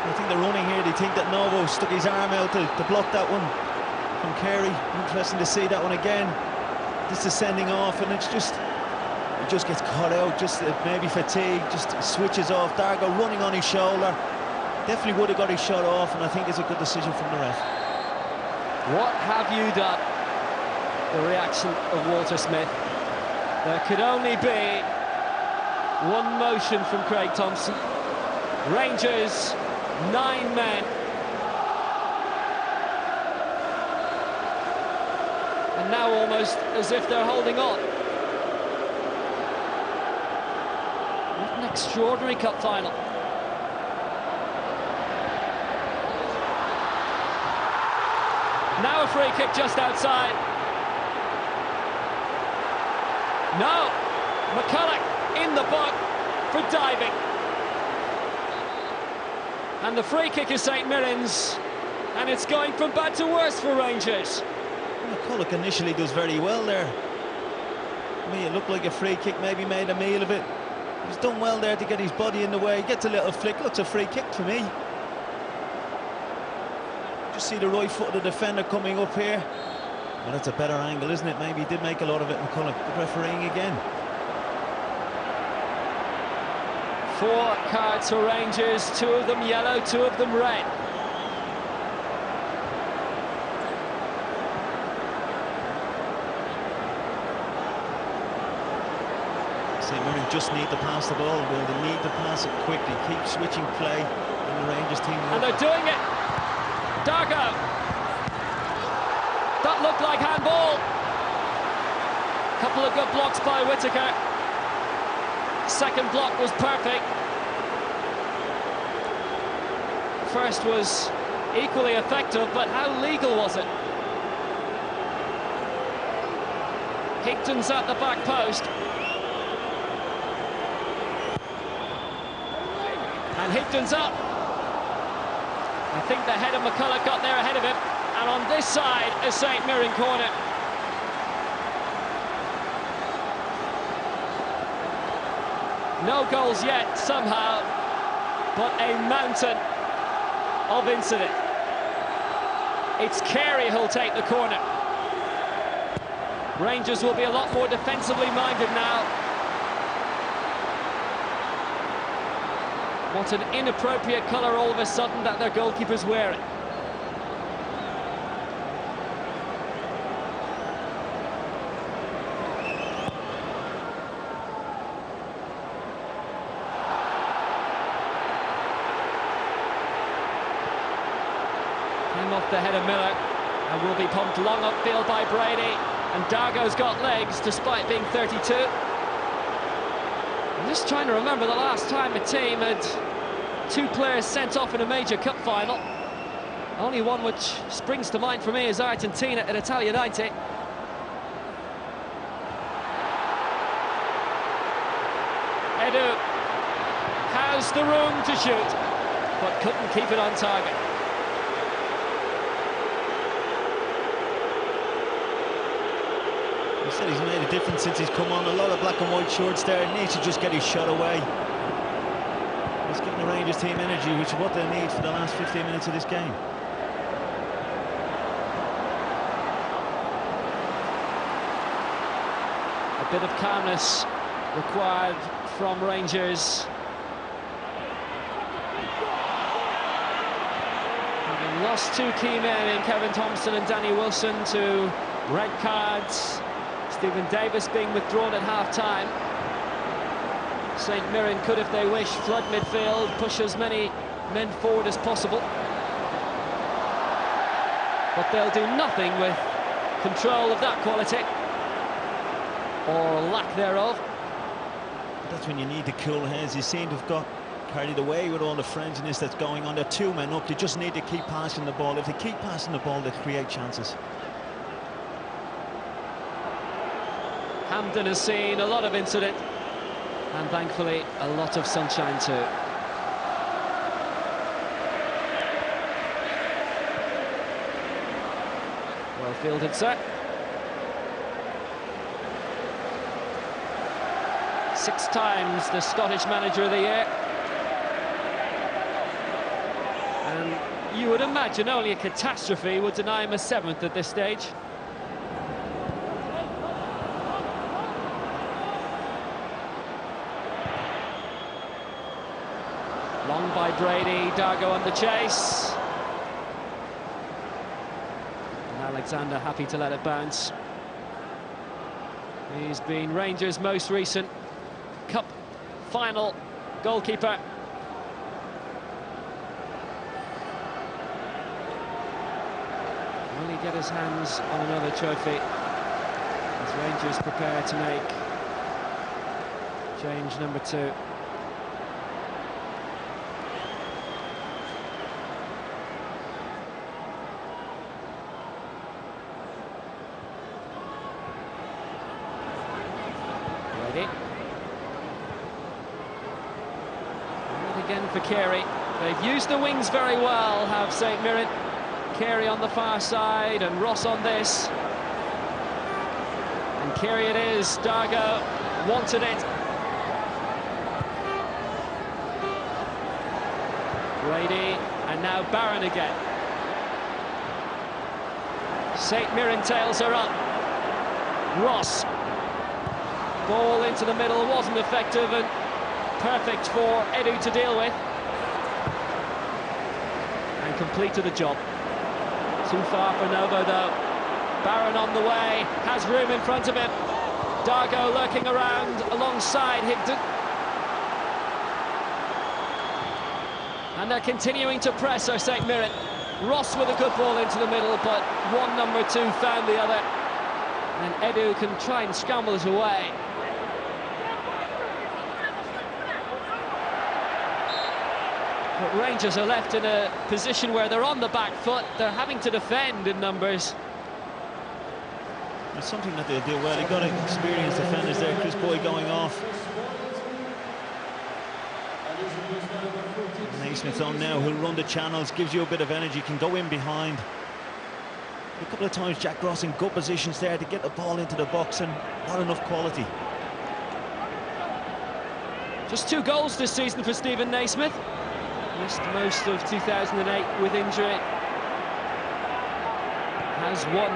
Speaker 4: I think they're running here. They think that Novo stuck his arm out to block that one from Carey. Interesting to see that one again. This is sending off, and it just gets caught out. Just maybe fatigue. Just switches off. Dargo running on his shoulder. Definitely would have got his shot off, and I think it's a good decision from the ref.
Speaker 3: What have you done? The reaction of Walter Smith. There could only be one motion from Craig Thompson. Rangers, 9 men. And now almost as if they're holding on. What an extraordinary cup final. Now a free kick just outside. No, McCulloch in the book for diving. And the free kick is St Mirren's, and it's going from bad to worse for Rangers.
Speaker 4: McCulloch initially does very well there. I mean, it looked like a free kick, maybe made a meal of it. He's done well there to get his body in the way. Gets a little flick, looks a free kick to me. Just see the right foot of the defender coming up here. Well, that's a better angle, isn't it? Maybe he did make a lot of it, McCulloch. Good refereeing again.
Speaker 3: 4 cards for Rangers, 2 of them yellow, 2 of them red.
Speaker 4: St Mirren just need to pass the ball. Well, they need to pass it quickly. Keep switching play in the Rangers team.
Speaker 3: And they're doing it. Dargo. That looked like handball. Couple of good blocks by Whittaker. Second block was perfect. First was equally effective, but how legal was it? Higton's at the back post. And Higton's up. I think the head of McCulloch got there ahead of him. And on this side, a St Mirren corner. No goals yet, somehow, but a mountain of incident. It's Carey who'll take the corner. Rangers will be a lot more defensively minded now. What an inappropriate colour all of a sudden that their goalkeeper's wearing. Came off the head of Miller and will be pumped long upfield by Brady. And Dargo's got legs despite being 32. I'm just trying to remember the last time a team had 2 players sent off in a major cup final. Only one which springs to mind for me is Argentina at Italia 90. Edu has the room to shoot, but couldn't keep it on target.
Speaker 4: He said he's made a difference since he's come on. A lot of black and white shorts there. He needs to just get his shot away. He's giving the Rangers team energy, which is what they need for the last 15 minutes of this game.
Speaker 3: A bit of calmness required from Rangers. Having lost 2 key men in Kevin Thompson and Danny Wilson to red cards. Stephen Davis being withdrawn at half-time. St Mirren could, if they wish, flood midfield, push as many men forward as possible. But they'll do nothing with control of that quality, or lack thereof.
Speaker 4: That's when you need to cool heads. You seem to have got carried away with all the frenziness that's going on. They're 2 men up. They just need to keep passing the ball. If they keep passing the ball, they create chances.
Speaker 3: Hampden has seen a lot of incident, and thankfully a lot of sunshine too. Well fielded, sir. 6 times the Scottish Manager of the Year. And you would imagine only a catastrophe would deny him a 7th at this stage. Long by Brady, Dargo on the chase. And Alexander happy to let it bounce. He's been Rangers' most recent Cup final goalkeeper. Will he get his hands on another trophy as Rangers prepare to make change number 2? And again for Carey. They've used the wings very well, have St Mirren. Carey on the far side and Ross on this. And Carey it is. Dargo wanted it. Brady and now Barron again. St Mirren tails her up. Ross. Ball into the middle, wasn't effective and perfect for Edu to deal with. And completed the job. Too far for Novo though. Barron on the way, has room in front of him. Dargo lurking around alongside Higdon. And they're continuing to press our St Mirren. Ross with a good ball into the middle, but one number 2 found the other. And Edu can try and scramble it away. But Rangers are left in a position where they're on the back foot. They're having to defend in numbers.
Speaker 4: It's something that they'll do well. They've got experienced defenders there. Chris Boyd going off. Naismith's on now. He'll run the channels, gives you a bit of energy, can go in behind. A couple of times Jack Ross in good positions there to get the ball into the box and not enough quality.
Speaker 3: Just 2 goals this season for Stephen Naismith. Missed most of 2008 with injury. Has won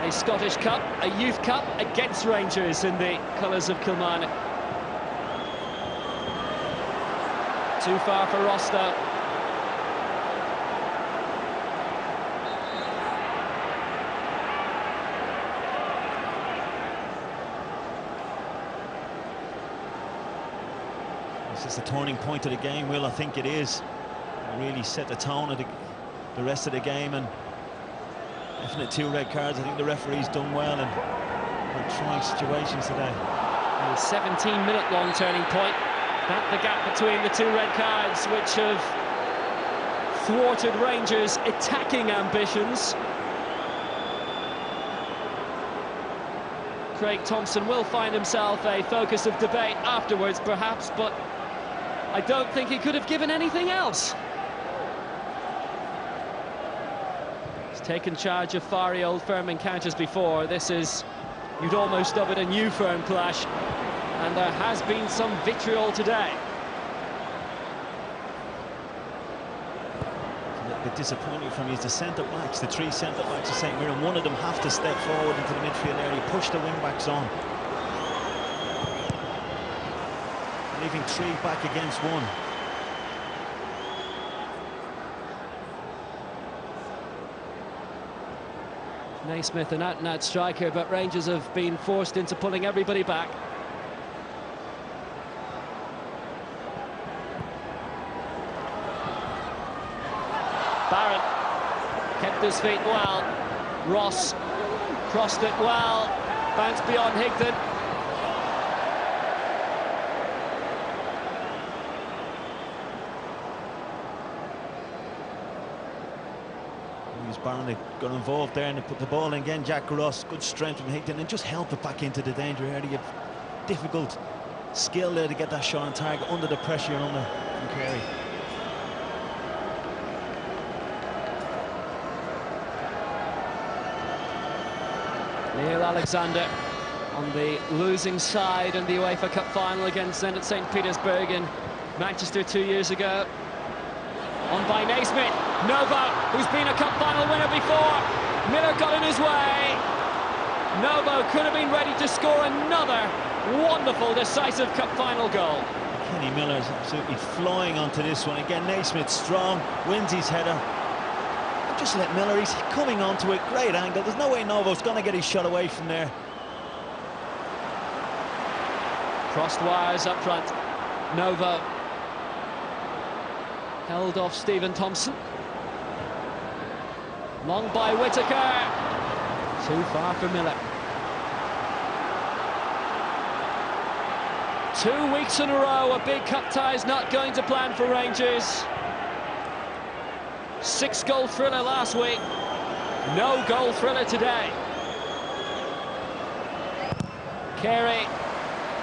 Speaker 3: a Scottish Cup, a Youth Cup against Rangers in the colours of Kilmarnock. Too far for Ross though.
Speaker 4: This is the turning point of the game, Will. I think it is. It really set the tone of the rest of the game, and definite 2 red cards. I think the referee's done well in trying situations today.
Speaker 3: A 17-minute long turning point. That the gap between the 2 red cards, which have thwarted Rangers' attacking ambitions. Craig Thompson will find himself a focus of debate afterwards, perhaps, but I don't think he could have given anything else. He's taken charge of fiery Old Firm encounters before. This is, you'd almost dub it a new Firm clash, and there has been some vitriol today.
Speaker 4: A little bit disappointing for me is the centre-backs, the 3 centre-backs of St Mirren. One of them have to step forward into the midfield area, push the wing-backs on. Leaving 3 back against 1.
Speaker 3: Naismith an out-and-out striker, but Rangers have been forced into pulling everybody back. Barron kept his feet well. Ross crossed it well, bounced beyond Higdon.
Speaker 4: Barron got involved there and they put the ball in again. Jack Ross, good strength from Higdon, and just help it back into the danger area. Difficult skill there to get that shot on target under the pressure from Carey.
Speaker 3: Neil Alexander on the losing side in the UEFA Cup final against Zenit St. Petersburg in Manchester 2 years ago. On by Naismith. Novo, who's been a cup final winner before. Miller got in his way. Novo could have been ready to score another wonderful, decisive cup final goal.
Speaker 4: Kenny Miller's absolutely flying onto this one. Again, Naismith strong, wins his header. Just let Miller, he's coming onto it, great angle. There's no way Novo's going to get his shot away from there.
Speaker 3: Crossed wires up front. Novo held off Stephen Thompson. Long by Whittaker. Too far for Miller. 2 weeks in a row, a big cup tie's not going to plan for Rangers. 6-goal thriller last week. No goal thriller today. Carey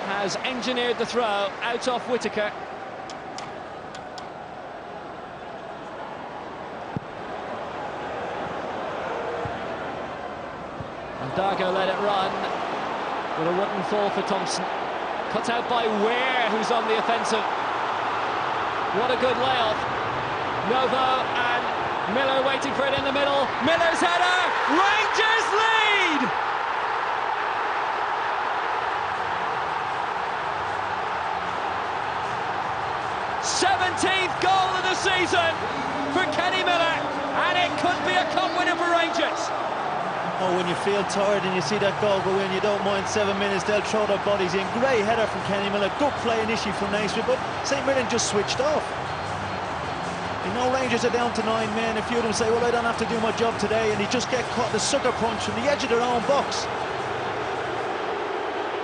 Speaker 3: has engineered the throw out off Whittaker. And Dargo let it run, but a wooden fall for Thompson. Cut out by Ware, who's on the offensive. What a good layoff. Novo and Miller waiting for it in the middle. Miller's header! Rangers lead! th goal of the season for Kenny Miller, and it could be a cup winner for Rangers.
Speaker 4: Oh, when you feel tired and you see that goal go in, you don't mind 7 minutes, they'll throw their bodies in. Great header from Kenny Miller, good play initially from Naismith, but St. Mirren just switched off. You know, Rangers are down to 9 men. A few of them say, well, I don't have to do my job today, and they just get caught the sucker punch from the edge of their own box.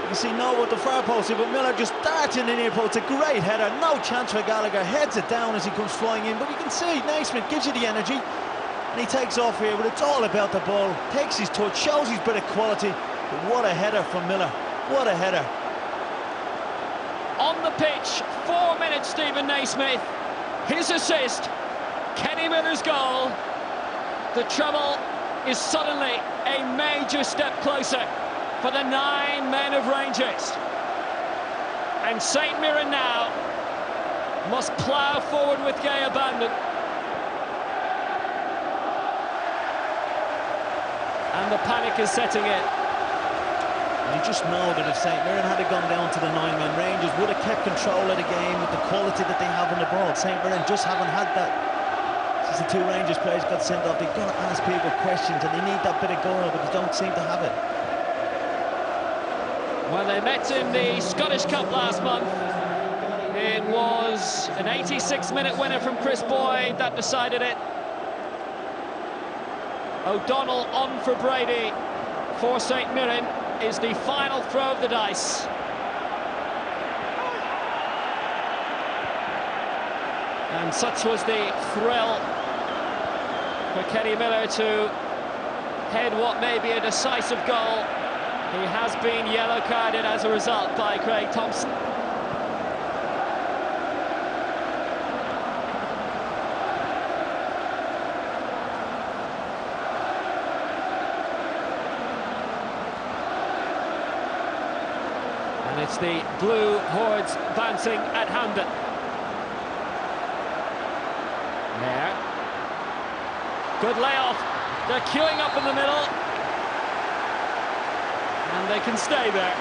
Speaker 4: You see Novo at the far post, but Miller just darts in the near post. It's a great header, no chance for Gallagher, heads it down as he comes flying in, but you can see Naismith gives you the energy, and he takes off here, but it's all about the ball, takes his touch, shows his bit of quality, but what a header from Miller, what a header.
Speaker 3: On the pitch, 4 minutes, Stephen Naismith. His assist, Kenny Miller's goal. The treble is suddenly a major step closer for the 9 men of Rangers. And St. Mirren now must plough forward with gay abandon. And the panic is setting in.
Speaker 4: You just know that if St. Mirren had gone down to the 9-man, Rangers would have kept control of the game with the quality that they have on the ball. St. Mirren just haven't had that. Since the 2 Rangers players got sent off, they've got to ask people questions, and they need that bit of goal, but they don't seem to have it.
Speaker 3: When they met in the Scottish Cup last month, it was an 86-minute winner from Chris Boyd that decided it. O'Donnell on for Brady for St. Mirren is the final throw of the dice. And such was the thrill for Kenny Miller to head what may be a decisive goal. He has been yellow carded as a result by Craig Thompson. And it's the Blue Hordes bouncing at Hampden. There. Good layoff. They're queuing up in the middle. And they can stay there.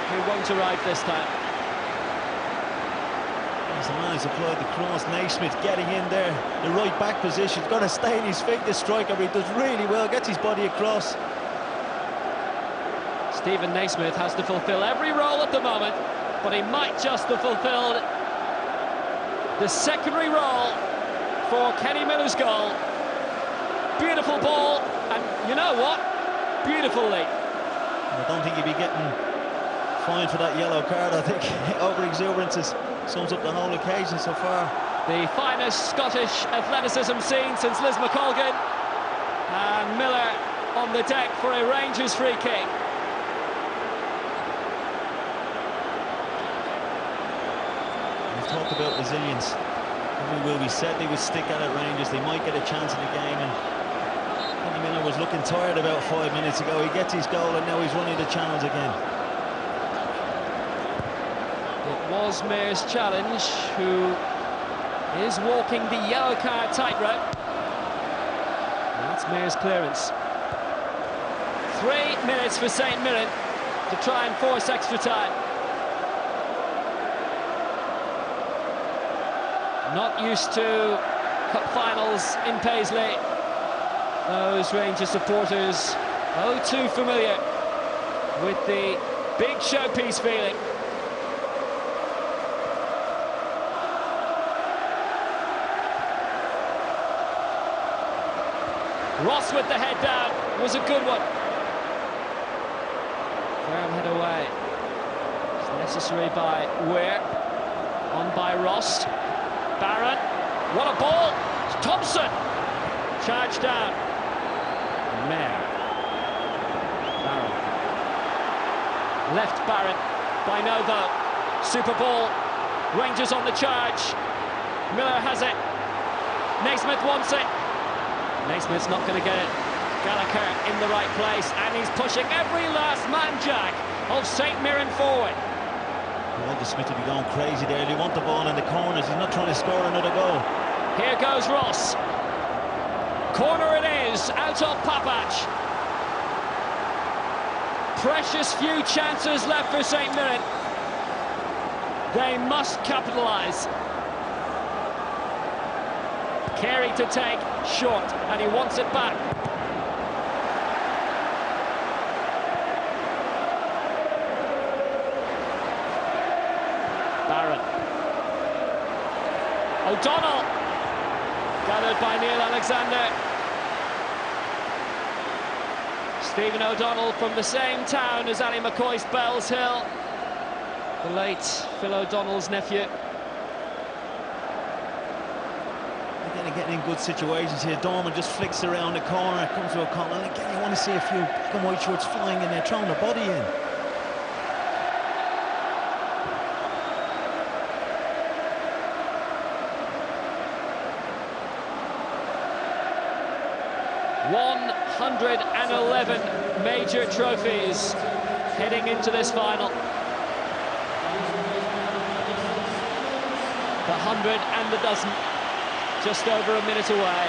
Speaker 3: He won't arrive this time.
Speaker 4: As the man has applied the cross, Naismith getting in there. The right back position. He's got to stay in his feet, this striker, but he does really well. Gets his body across.
Speaker 3: Stephen Naismith has to fulfill every role at the moment, but he might just have fulfilled the secondary role for Kenny Miller's goal. Beautiful ball, and you know what? Beautiful lead.
Speaker 4: I don't think he'd be getting fined for that yellow card. I think over-exuberance sums up the whole occasion so far.
Speaker 3: The finest Scottish athleticism seen since Liz McColgan. And Miller on the deck for a Rangers free kick.
Speaker 4: We've talked about resilience. We said they would stick at it, Rangers. They might get a chance in the game, and Kenny Miller was looking tired about 5 minutes ago. He gets his goal and now he's running the channels again.
Speaker 3: was Mirren's challenge, who is walking the yellow card tightrope. That's Mirren's clearance. 3 minutes for St Mirren to try and force extra time. Not used to cup finals in Paisley. Those Rangers supporters, oh too familiar with the big showpiece feeling. Ross with the head down was a good one. Firm head away. It's necessary by Weir. On by Ross. Barron. What a ball! It's Thompson. Charged down. Mayer. Barron. Left Barron by Novo. Super ball. Rangers on the charge. Miller has it. Naismith wants it. Naismith's not going to get it. Gallagher in the right place, and he's pushing every last man jack of St Mirren forward.
Speaker 4: Smith will be going crazy there. They want the ball in the corners. He's not trying to score another goal.
Speaker 3: Here goes Ross. Corner it is, out of Papach. Precious few chances left for St Mirren. They must capitalise. Carey to take, short, and he wants it back. Barron. O'Donnell. Gathered by Neil Alexander. Stephen O'Donnell from the same town as Ali McCoy's Bells Hill. The late Phil O'Donnell's nephew.
Speaker 4: Again, getting in good situations here. Dorman just flicks around the corner, comes to O'Connell, and again you want to see a few black and white shirts flying in there, throwing their body in. ...111 major trophies heading into this final. The 100 and the dozen. Just over a minute away.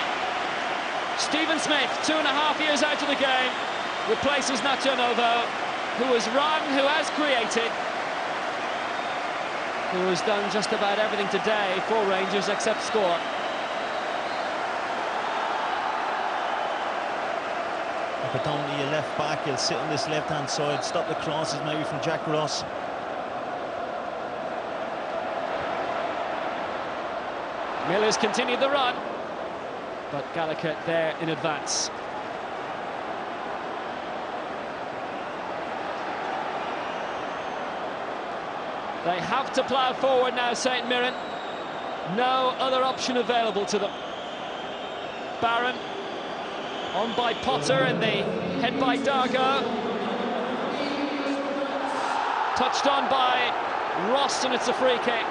Speaker 4: Stephen Smith, 2.5 years out of the game, replaces Nacho Novo, who has run, who has created, who has done just about everything today for Rangers except score. Predominantly a left back, he'll sit on this left-hand side, stop the crosses maybe from Jack Ross.
Speaker 3: Miller's continued the run, but Gallagher there in advance. They have to plough forward now, St Mirren. No other option available to them. Barron on by Potter and the head by Dargo. Touched on by Ross, and it's a free kick.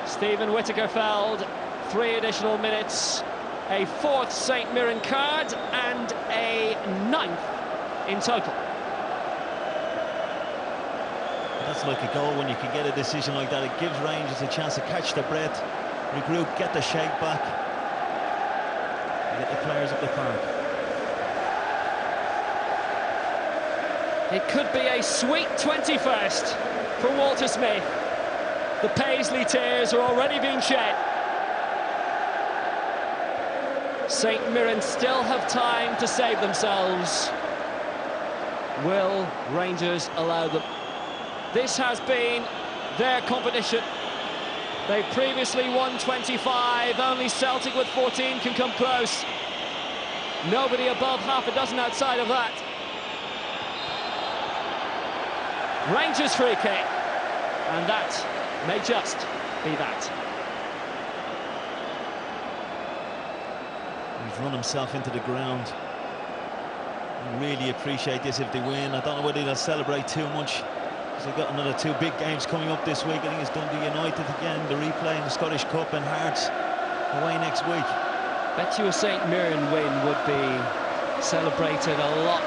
Speaker 3: Stephen Whittaker-Feld, 3 additional minutes, a 4th St Mirren card and a 9th in total.
Speaker 4: That's like a goal when you can get a decision like that. It gives Rangers a chance to catch their breath, regroup, get the shake back, and get the players up the park.
Speaker 3: It could be a sweet 21st for Walter Smith. The Paisley tears are already being shed. St Mirren still have time to save themselves. Will Rangers allow them? This has been their competition. They previously won 25, only Celtic with 14 can come close. Nobody above half a dozen outside of that. Rangers free kick, and that may just be that.
Speaker 4: He's run himself into the ground. I really appreciate this if they win. I don't know whether they'll celebrate too much, because they've got another 2 big games coming up this week. I think it's Dundee United again, the replay in the Scottish Cup, and Hearts away next week.
Speaker 3: Bet you a St Mirren win would be celebrated a lot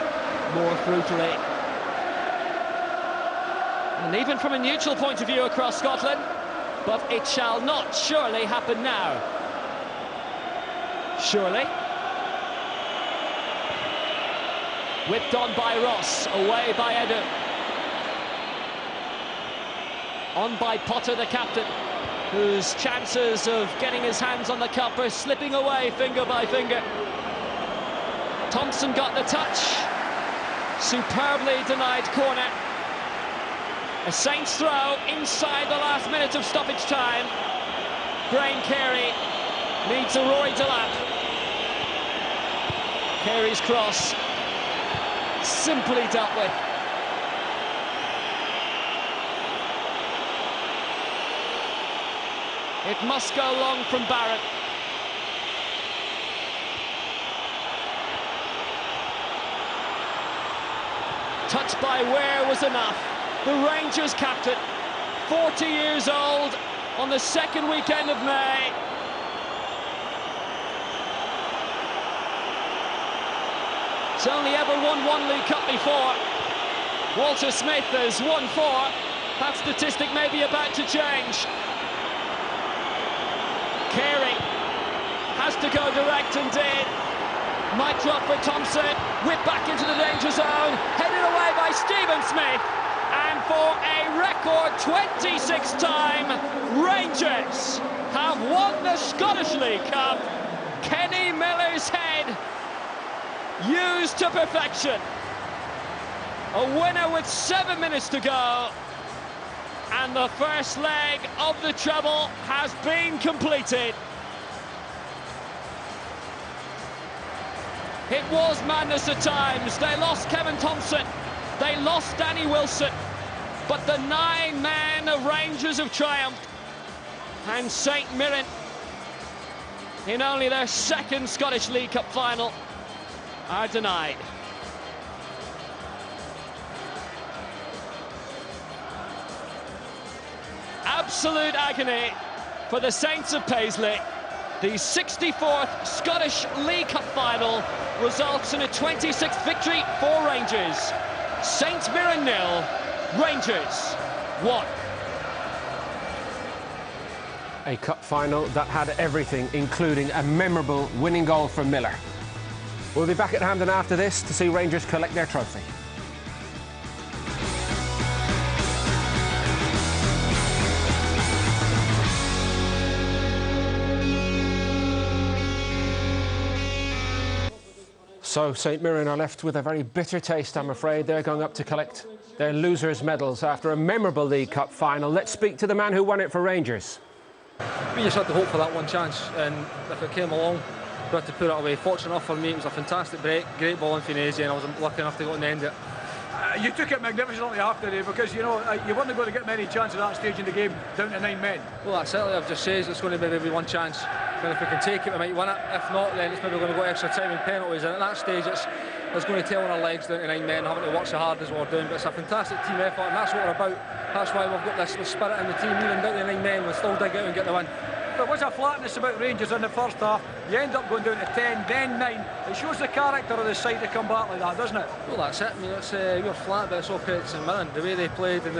Speaker 3: more brutally. And even from a neutral point of view across Scotland, but it shall not surely happen now. Surely. Whipped on by Ross, away by Edu. On by Potter, the captain, whose chances of getting his hands on the cup are slipping away finger by finger. Thompson got the touch. Superbly denied corner. A Saints throw inside the last minute of stoppage time. Graham Carey needs a Rory Delap. Carey's cross simply dealt with. It must go long from Barrett. Touch by Ware was enough. The Rangers captain, 40 years old, on the second weekend of May. He's only ever won one League Cup before. Walter Smith has won 4. That statistic may be about to change. Carey has to go direct and did. Might drop for Thompson, whip back into the danger zone, headed away by Stephen Smith, and for a record 26th time, Rangers have won the Scottish League Cup. Kenny Miller's head used to perfection. A winner with 7 minutes to go, and the first leg of the treble has been completed. It was madness at times. They lost Kevin Thompson, they lost Danny Wilson, but the 9-man of Rangers have triumphed, and St Mirren, in only their second Scottish League Cup final, are denied. Absolute agony for the Saints of Paisley. The 64th Scottish League Cup final results in a 26th victory for Rangers. Saints Mirren 0, Rangers 1.
Speaker 1: A cup final that had everything, including a memorable winning goal from Miller. We'll be back at Hampden after this to see Rangers collect their trophy. So St Mirren are left with a very bitter taste, I'm afraid. They're going up to collect their losers' medals after a memorable League Cup final. Let's speak to the man who won it for Rangers.
Speaker 5: We just had to hope for that one chance, and if it came along, we had to put it away. Fortunate enough for me, it was a fantastic break, great ball in Finesi, and I was lucky enough to go and end it.
Speaker 6: You took it magnificently after today, because you know you weren't going to get many chances at that stage in the game, down to 9 men.
Speaker 5: Well, that's certainly I've just said it's going to be maybe one chance. And if we can take it, we might win it. If not, then it's maybe going to go extra time and penalties. And at that stage, it's going to tell on our legs down to 9 men, having to work so hard as we're doing. But it's a fantastic team effort, and that's what we're about. That's why we've got this spirit in the team, even down to 9 men. We'll still dig out and get the win.
Speaker 6: There was a flatness about Rangers in the first half. You end up going down to 10, then 9. It shows the character of the side to come back like that, doesn't it?
Speaker 5: Well, that's it. I mean, we were flat, but it's all credit to St Mirren. The way they played, and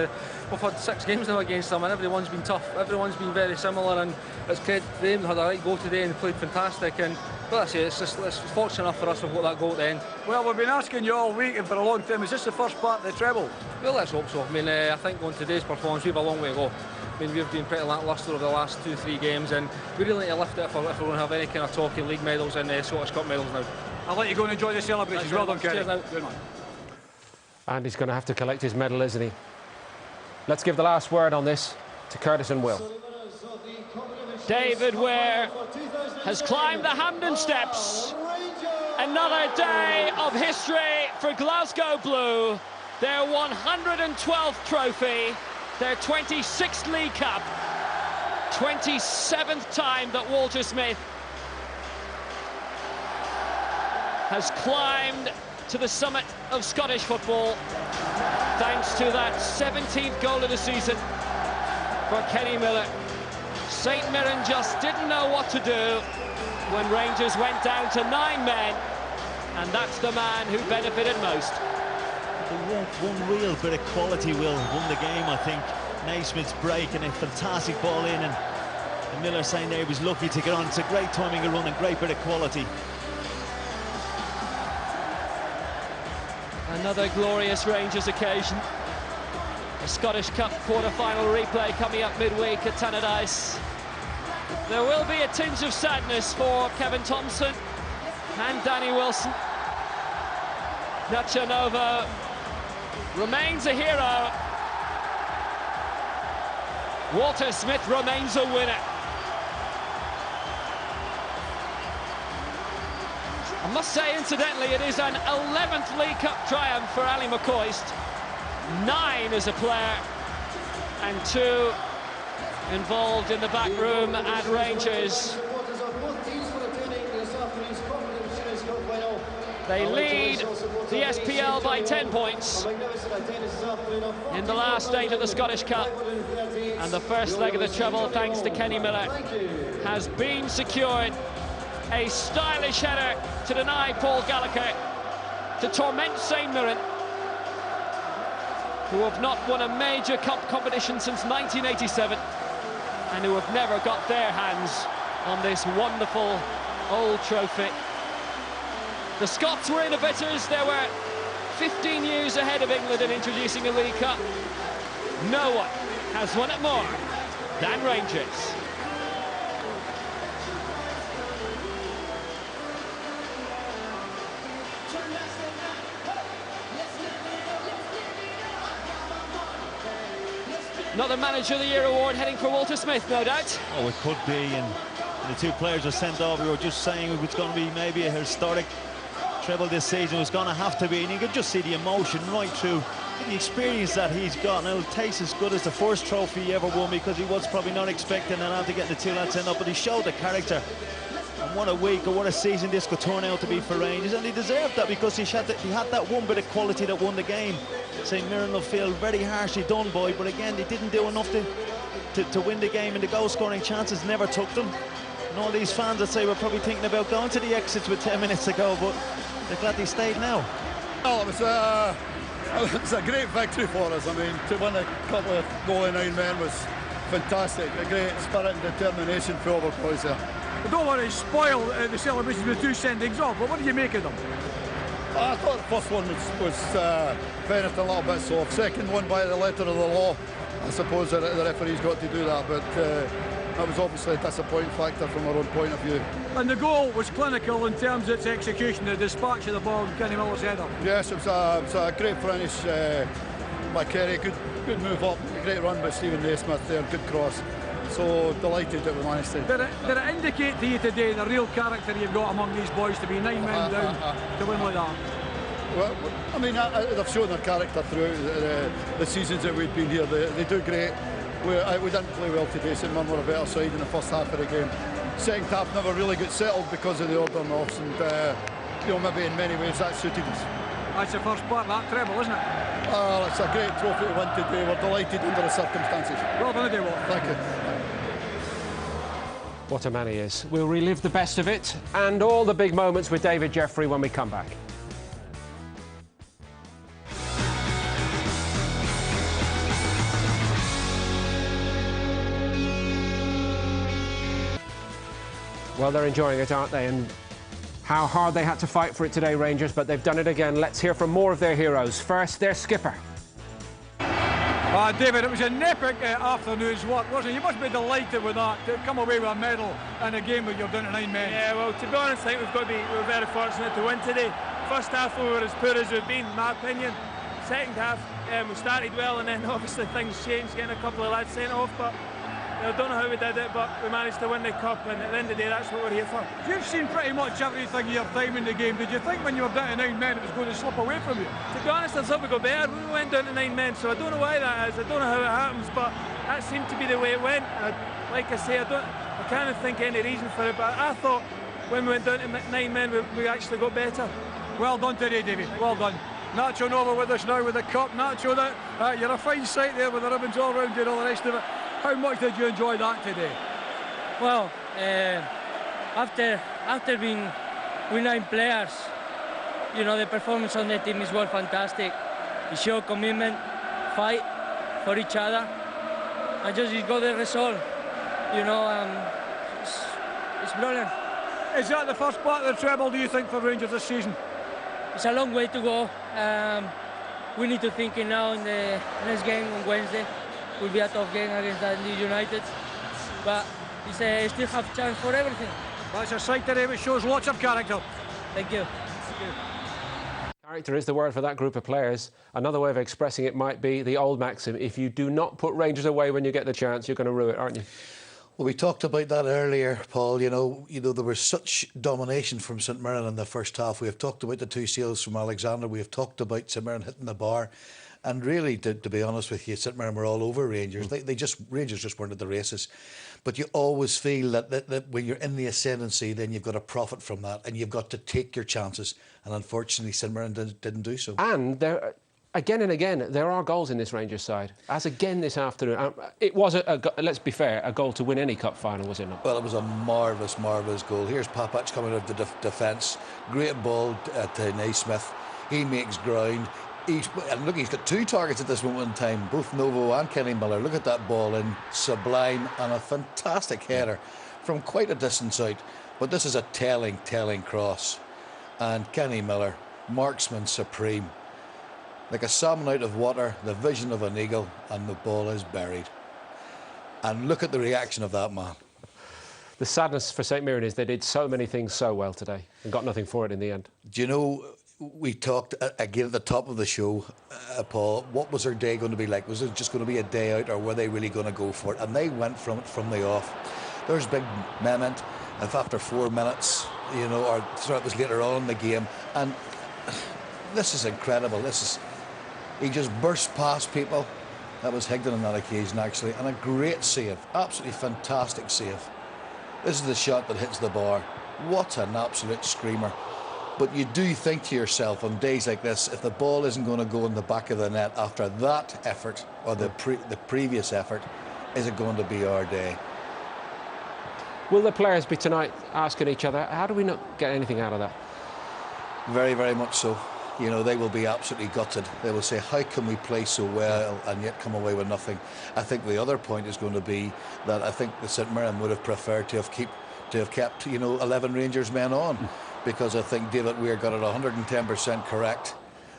Speaker 5: we've had 6 games now against them, and everyone's been tough. Everyone's been very similar, and it's credit to them. They had a right go today and played fantastic. And well, that's it. It's fortunate enough for us we've got that goal at the end.
Speaker 6: Well, we've been asking you all week and for a long time, is this the first part of the treble?
Speaker 5: Well, let's hope so. I mean, I think on today's performance, we have a long way to go. I mean, we've been pretty lacklustre over the last 2-3 games, and we really need to lift it if we're going to have any kind of talking league medals and Scottish Cup medals now.
Speaker 6: I'll let you go and enjoy the celebrations. Well done, Kenny. Good man.
Speaker 1: And he's going to have to collect his medal, isn't he? Let's give the last word on this to Curtis and Will.
Speaker 3: David Ware has climbed the Hampden steps. Another day of history for Glasgow Blue. Their 112th trophy, their 26th League Cup, 27th time that Walter Smith has climbed to the summit of Scottish football, thanks to that 17th goal of the season for Kenny Miller. St Mirren just didn't know what to do when Rangers went down to 9 men. and that's the man who benefited most.
Speaker 4: One real bit of quality will won the game, I think. Naismith's break and a fantastic ball in, and Miller saying there he was lucky to get on. It's a great timing of run and great bit of quality.
Speaker 3: Another glorious Rangers occasion. A Scottish Cup quarter-final replay coming up midweek at Tannadice. There will be a tinge of sadness for Kevin Thompson and Danny Wilson. Nacho Novo remains a hero. Walter Smith remains a winner. I must say, incidentally, it is an 11th League Cup triumph for Ali McCoist. 9 as a player, and 2 involved in the back room at Rangers. They lead the SPL by 10 points in the last 8 of the Scottish Cup, and the first leg of the treble, thanks to Kenny Miller, has been secured. A stylish header to deny Paul Gallagher, to torment St Mirren, who have not won a major cup competition since 1987, and who have never got their hands on this wonderful old trophy. The Scots were innovators. They were 15 years ahead of England in introducing a League Cup. No one has won it more than Rangers. Another Manager of the Year award heading for Walter Smith, no doubt.
Speaker 4: Oh, it could be, and the 2 players are sent off. We were just saying it was going to be maybe a historic treble this season. It was going to have to be, and you could just see the emotion right through the experience that he's got. Now, it tastes as good as the first trophy he ever won, because he was probably not expecting and after getting the 2 lads sent up, but he showed the character. And what a week or what a season this could turn out to be for Rangers, and he deserved that, because he had that one bit of quality that won the game. St Mirren will feel very harshly done by, but again, they didn't do enough to win the game, and the goal-scoring chances never took them. And all these fans that say we're probably thinking about going to the exits with 10 minutes ago, but they're glad they stayed now.
Speaker 7: Well, it was a great victory for us. I mean, to win a couple of goal in 9 men was fantastic. A great spirit and determination for all our boys there.
Speaker 6: I don't want to spoil the celebration with 2 sendings off, but what do you make of them?
Speaker 7: I thought the first one was finished a little bit soft. Second one by the letter of the law. I suppose the referee's got to do that, but that was obviously a disappointing factor from our own point of view.
Speaker 6: And the goal was clinical in terms of its execution, the dispatch of the ball and Kenny Miller's header.
Speaker 7: Yes, it was a great finish by Kerry. Good move up, great run by Stephen Naismith there, good cross. So delighted that we managed to.
Speaker 6: Did it indicate to you today the real character you've got among these boys to be 9 men down to win like that?
Speaker 7: Well, I mean, they've shown their character throughout the seasons that we've been here. They do great. We didn't play well today. St Mirren were a better side in the first half of the game. Second half never really got settled because of the order offs, and you know, maybe in many ways that suited us.
Speaker 6: That's the first part of that treble, isn't it?
Speaker 7: Well, it's a great trophy to win today. We're delighted under the circumstances.
Speaker 6: Well done, Dave.
Speaker 7: Thank you.
Speaker 1: What a man he is. We'll relive the best of it and all the big moments with David Jeffrey when we come back. Well, they're enjoying it, aren't they? And how hard they had to fight for it today, Rangers, but they've done it again. Let's hear from more of their heroes. First, their skipper.
Speaker 6: David, it was an epic afternoon's work, wasn't it? You must be delighted with that, to come away with a medal in a game where you're down to 9 men.
Speaker 8: Yeah, well, to be honest, I think we're very fortunate to win today. First half we were as poor as we've been, in my opinion. Second half we started well, and then obviously things changed, getting a couple of lads sent off, but I don't know how we did it, but we managed to win the cup, and at the end of the day, that's what we're here for.
Speaker 6: You've seen pretty much everything of your time in the game. Did you think when you were down to 9 men it was going to slip away from you?
Speaker 8: To be honest, I thought we got better. We went down to 9 men, so I don't know why that is. I don't know how it happens, but that seemed to be the way it went. Like I say, I can't think of any reason for it, but I thought when we went down to 9 men, we actually got better.
Speaker 6: Well done today, Davey. Well done. Nacho Nova with us now with the cup. Nacho, you're a fine sight there with the ribbons all round you and all the rest of it. How much did you enjoy that today?
Speaker 9: Well, after being with 9 players, you know, the performance on the team is well fantastic. You show commitment, fight for each other, and just you got the result. You know, it's brilliant.
Speaker 6: Is that the first part of the treble, do you think, for Rangers this season?
Speaker 9: It's a long way to go. We need to think now in the next game on Wednesday. Will be a tough game against Dundee United, but still have chance for everything.
Speaker 6: That's a sight today which shows lots of character.
Speaker 9: Thank you.
Speaker 1: Character is the word for that group of players. Another way of expressing it might be the old maxim: if you do not put Rangers away when you get the chance, you're going to rue it, aren't you?
Speaker 2: Well, we talked about that earlier, Paul. You know, there was such domination from St Mirren in the first half. We have talked about the 2 seals from Alexander. We have talked about St Mirren hitting the bar. And really, to be honest with you, St Mirren were all over Rangers. Rangers just weren't at the races. But you always feel that when you're in the ascendancy, then you've got to profit from that, and you've got to take your chances. And unfortunately, St Mirren didn't do so.
Speaker 1: And again and again, there are goals in this Rangers side. As again this afternoon, it was let's be fair, a goal to win any cup final, was it not?
Speaker 2: Well, it was a marvellous goal. Here's Papac coming out of the defence. Great ball to Naismith. He makes ground. And look, he's got 2 targets at this moment in time, both Novo and Kenny Miller. Look at that ball in, sublime, and a fantastic header from quite a distance out. But this is a telling cross. And Kenny Miller, marksman supreme. Like a salmon out of water, the vision of an eagle, and the ball is buried. And look at the reaction of that man.
Speaker 1: The sadness for St Mirren is they did so many things so well today and got nothing for it in the end.
Speaker 2: Do you know, we talked again at the top of the show, Paul, what was their day going to be like? Was it just going to be a day out, or were they really going to go for it? And they went from it from the off. There's big Mehmet, if after 4 minutes, you know, or sorry, it was later on in the game, and this is incredible. He just burst past people. That was Higdon on that occasion, actually, and a great save, absolutely fantastic save. This is the shot that hits the bar. What an absolute screamer. But you do think to yourself on days like this, if the ball isn't going to go in the back of the net after that effort, or the previous effort, is it going to be our day?
Speaker 1: Will the players be tonight asking each other, how do we not get anything out of that?
Speaker 2: Very, very much so. You know, they will be absolutely gutted. They will say, how can we play so well and yet come away with nothing? I think the other point is going to be that I think the St Mirren would have preferred to have kept, you know, 11 Rangers men on. Because I think David Weir got it 110% correct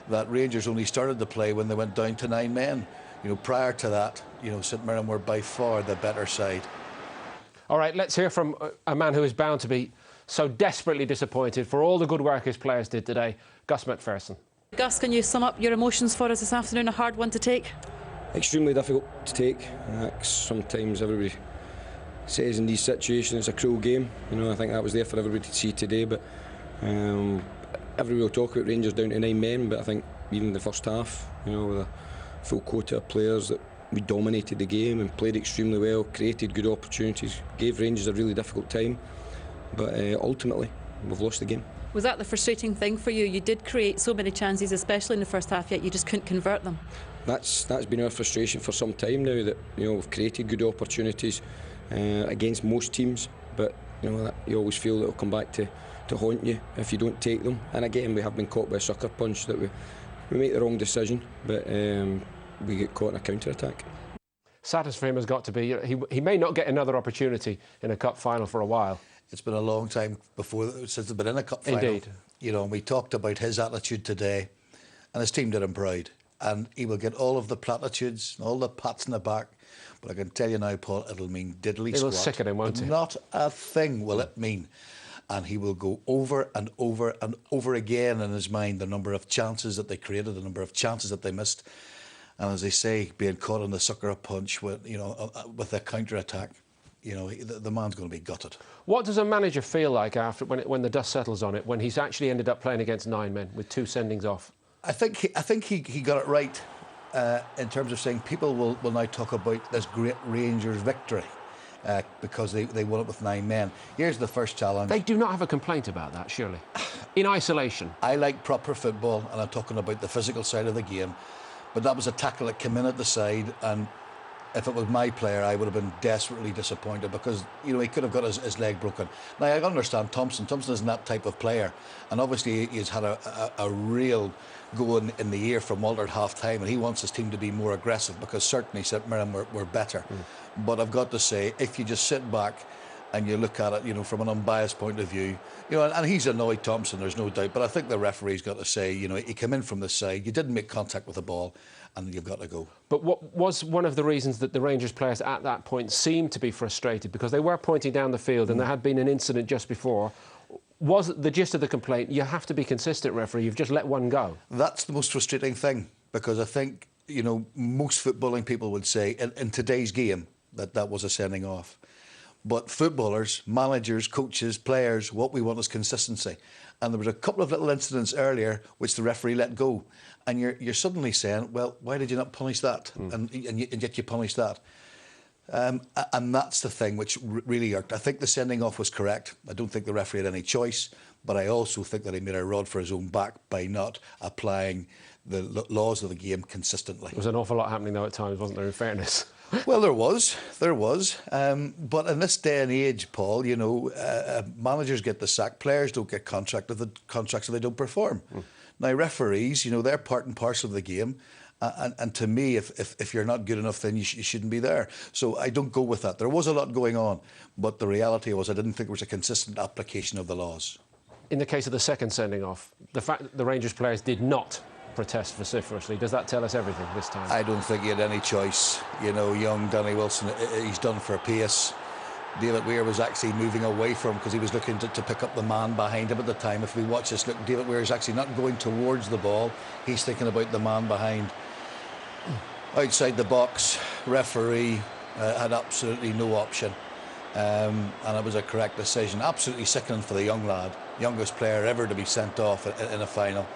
Speaker 2: that Rangers only started to play when they went down to 9 men. You know, prior to that, you know, St Mirren were by far the better side.
Speaker 1: All right, let's hear from a man who is bound to be so desperately disappointed for all the good work his players did today, Gus McPherson.
Speaker 10: Gus, can you sum up your emotions for us this afternoon? A hard one to take?
Speaker 11: Extremely difficult to take. Sometimes everybody says in these situations it's a cruel game. You know, I think that was there for everybody to see today, but everybody will talk about Rangers down to 9 men, but I think even in the first half, you know, with a full quota of players, that we dominated the game and played extremely well, created good opportunities, gave Rangers a really difficult time, but ultimately we've lost the game.
Speaker 10: Was that the frustrating thing for you? You did create so many chances, especially in the first half, yet you just couldn't convert them. That's
Speaker 11: been our frustration for some time now, that, you know, we've created good opportunities against most teams, but you know, that you always feel that it'll come back to haunt you if you don't take them. And again, we have been caught by a sucker punch, that we make the wrong decision, but we get caught in a counter-attack.
Speaker 1: Saddest for him has got to be he may not get another opportunity in a cup final for a while.
Speaker 2: It's been a long time since they've been in a cup final.
Speaker 1: Indeed.
Speaker 2: You know, and we talked about his attitude today, and his team did him proud. And he will get all of the platitudes, all the pats in the back. But I can tell you now, Paul, it'll mean diddly squat.
Speaker 1: It'll sicken him, won't it?
Speaker 2: Not a thing will it mean. And he will go over and over and over again in his mind the number of chances that they created, the number of chances that they missed. And as they say, being caught on the sucker punch with, you know, with a counter-attack, you know, the man's going to be gutted.
Speaker 1: What does a manager feel like after when the dust settles on it, when he's actually ended up playing against 9 men with 2 sendings off?
Speaker 2: I think he got it right in terms of saying people will now talk about this great Rangers victory because they won it with 9 men. Here's the first challenge.
Speaker 1: They do not have a complaint about that, surely. In isolation.
Speaker 2: I like proper football, and I'm talking about the physical side of the game. But that was a tackle that came in at the side, and if it was my player, I would have been desperately disappointed because, you know, he could have got his leg broken. Now, I understand Thompson. Thompson isn't that type of player. And obviously, he's had a real go in the ear from Walter at half-time, and he wants his team to be more aggressive because certainly St Mirren were better. But I've got to say, if you just sit back and you look at it, you know, from an unbiased point of view, you know, and he's annoyed Thompson, there's no doubt. But I think the referee's got to say, you know, he came in from the side, you didn't make contact with the ball, and you've got to go. But
Speaker 1: what was one of the reasons that the Rangers players at that point seemed to be frustrated, because they were pointing down the field and there had been an incident just before, was the gist of the complaint, you have to be consistent, referee, you've just let one go?
Speaker 2: That's the most frustrating thing, because I think, you know, most footballing people would say in today's game that was a sending off. But footballers, managers, coaches, players, what we want is consistency. And there was a couple of little incidents earlier which the referee let go. And you're suddenly saying, well, why did you not punish that? And yet you punished that. And that's the thing which really irked. I think the sending off was correct. I don't think the referee had any choice. But I also think that he made a rod for his own back by not applying the laws of the game consistently.
Speaker 1: There was an awful lot happening, though, at times, wasn't there, in fairness?
Speaker 2: Well, there was. But in this day and age, Paul, you know, managers get the sack, players don't get contracts if they don't perform. Now, referees, you know, they're part and parcel of the game. And to me, if you're not good enough, then you shouldn't be there. So I don't go with that. There was a lot going on, but the reality was I didn't think there was a consistent application of the laws.
Speaker 1: In the case of the second sending off, the fact that the Rangers players did not protest vociferously, does that tell us everything this time?
Speaker 2: I don't think he had any choice. You know, young Danny Wilson, he's done for pace. David Weir was actually moving away from him because he was looking to pick up the man behind him at the time. If we watch this, look, David Weir is actually not going towards the ball. He's thinking about the man behind. Outside the box, referee had absolutely no option. And it was a correct decision. Absolutely sickening for the young lad, youngest player ever to be sent off in a final.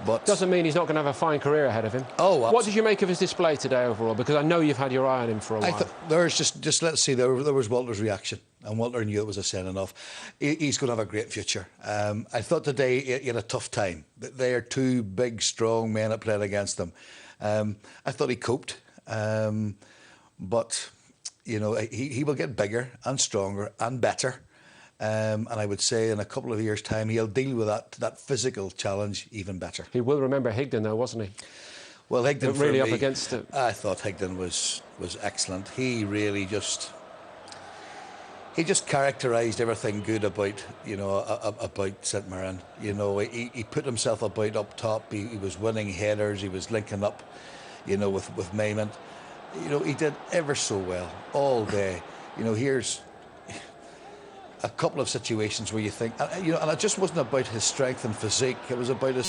Speaker 2: But
Speaker 1: doesn't mean he's not going to have a fine career ahead of him.
Speaker 2: Oh, absolutely.
Speaker 1: What did you make of his display today overall? Because I know you've had your eye on him for a while.
Speaker 2: There's just let's see. There was Walter's reaction, and Walter knew it was a sending off. He's going to have a great future. I thought today he had a tough time. They are two big, strong men that played against them. I thought he coped, but you know he will get bigger and stronger and better. And I would say in a couple of years' time, he'll deal with that physical challenge even better.
Speaker 1: He will remember Higdon, though, wasn't he?
Speaker 2: Well, Higdon
Speaker 1: really
Speaker 2: for me,
Speaker 1: up against it.
Speaker 2: I thought Higdon was excellent. He really just characterised everything good about, you know, about St Mirren. You know, he put himself about up top. He was winning headers. He was linking up, you know, with Mayman. You know, he did ever so well all day. You know, here's a couple of situations where you think, you know, and it just wasn't about his strength and physique. It was about his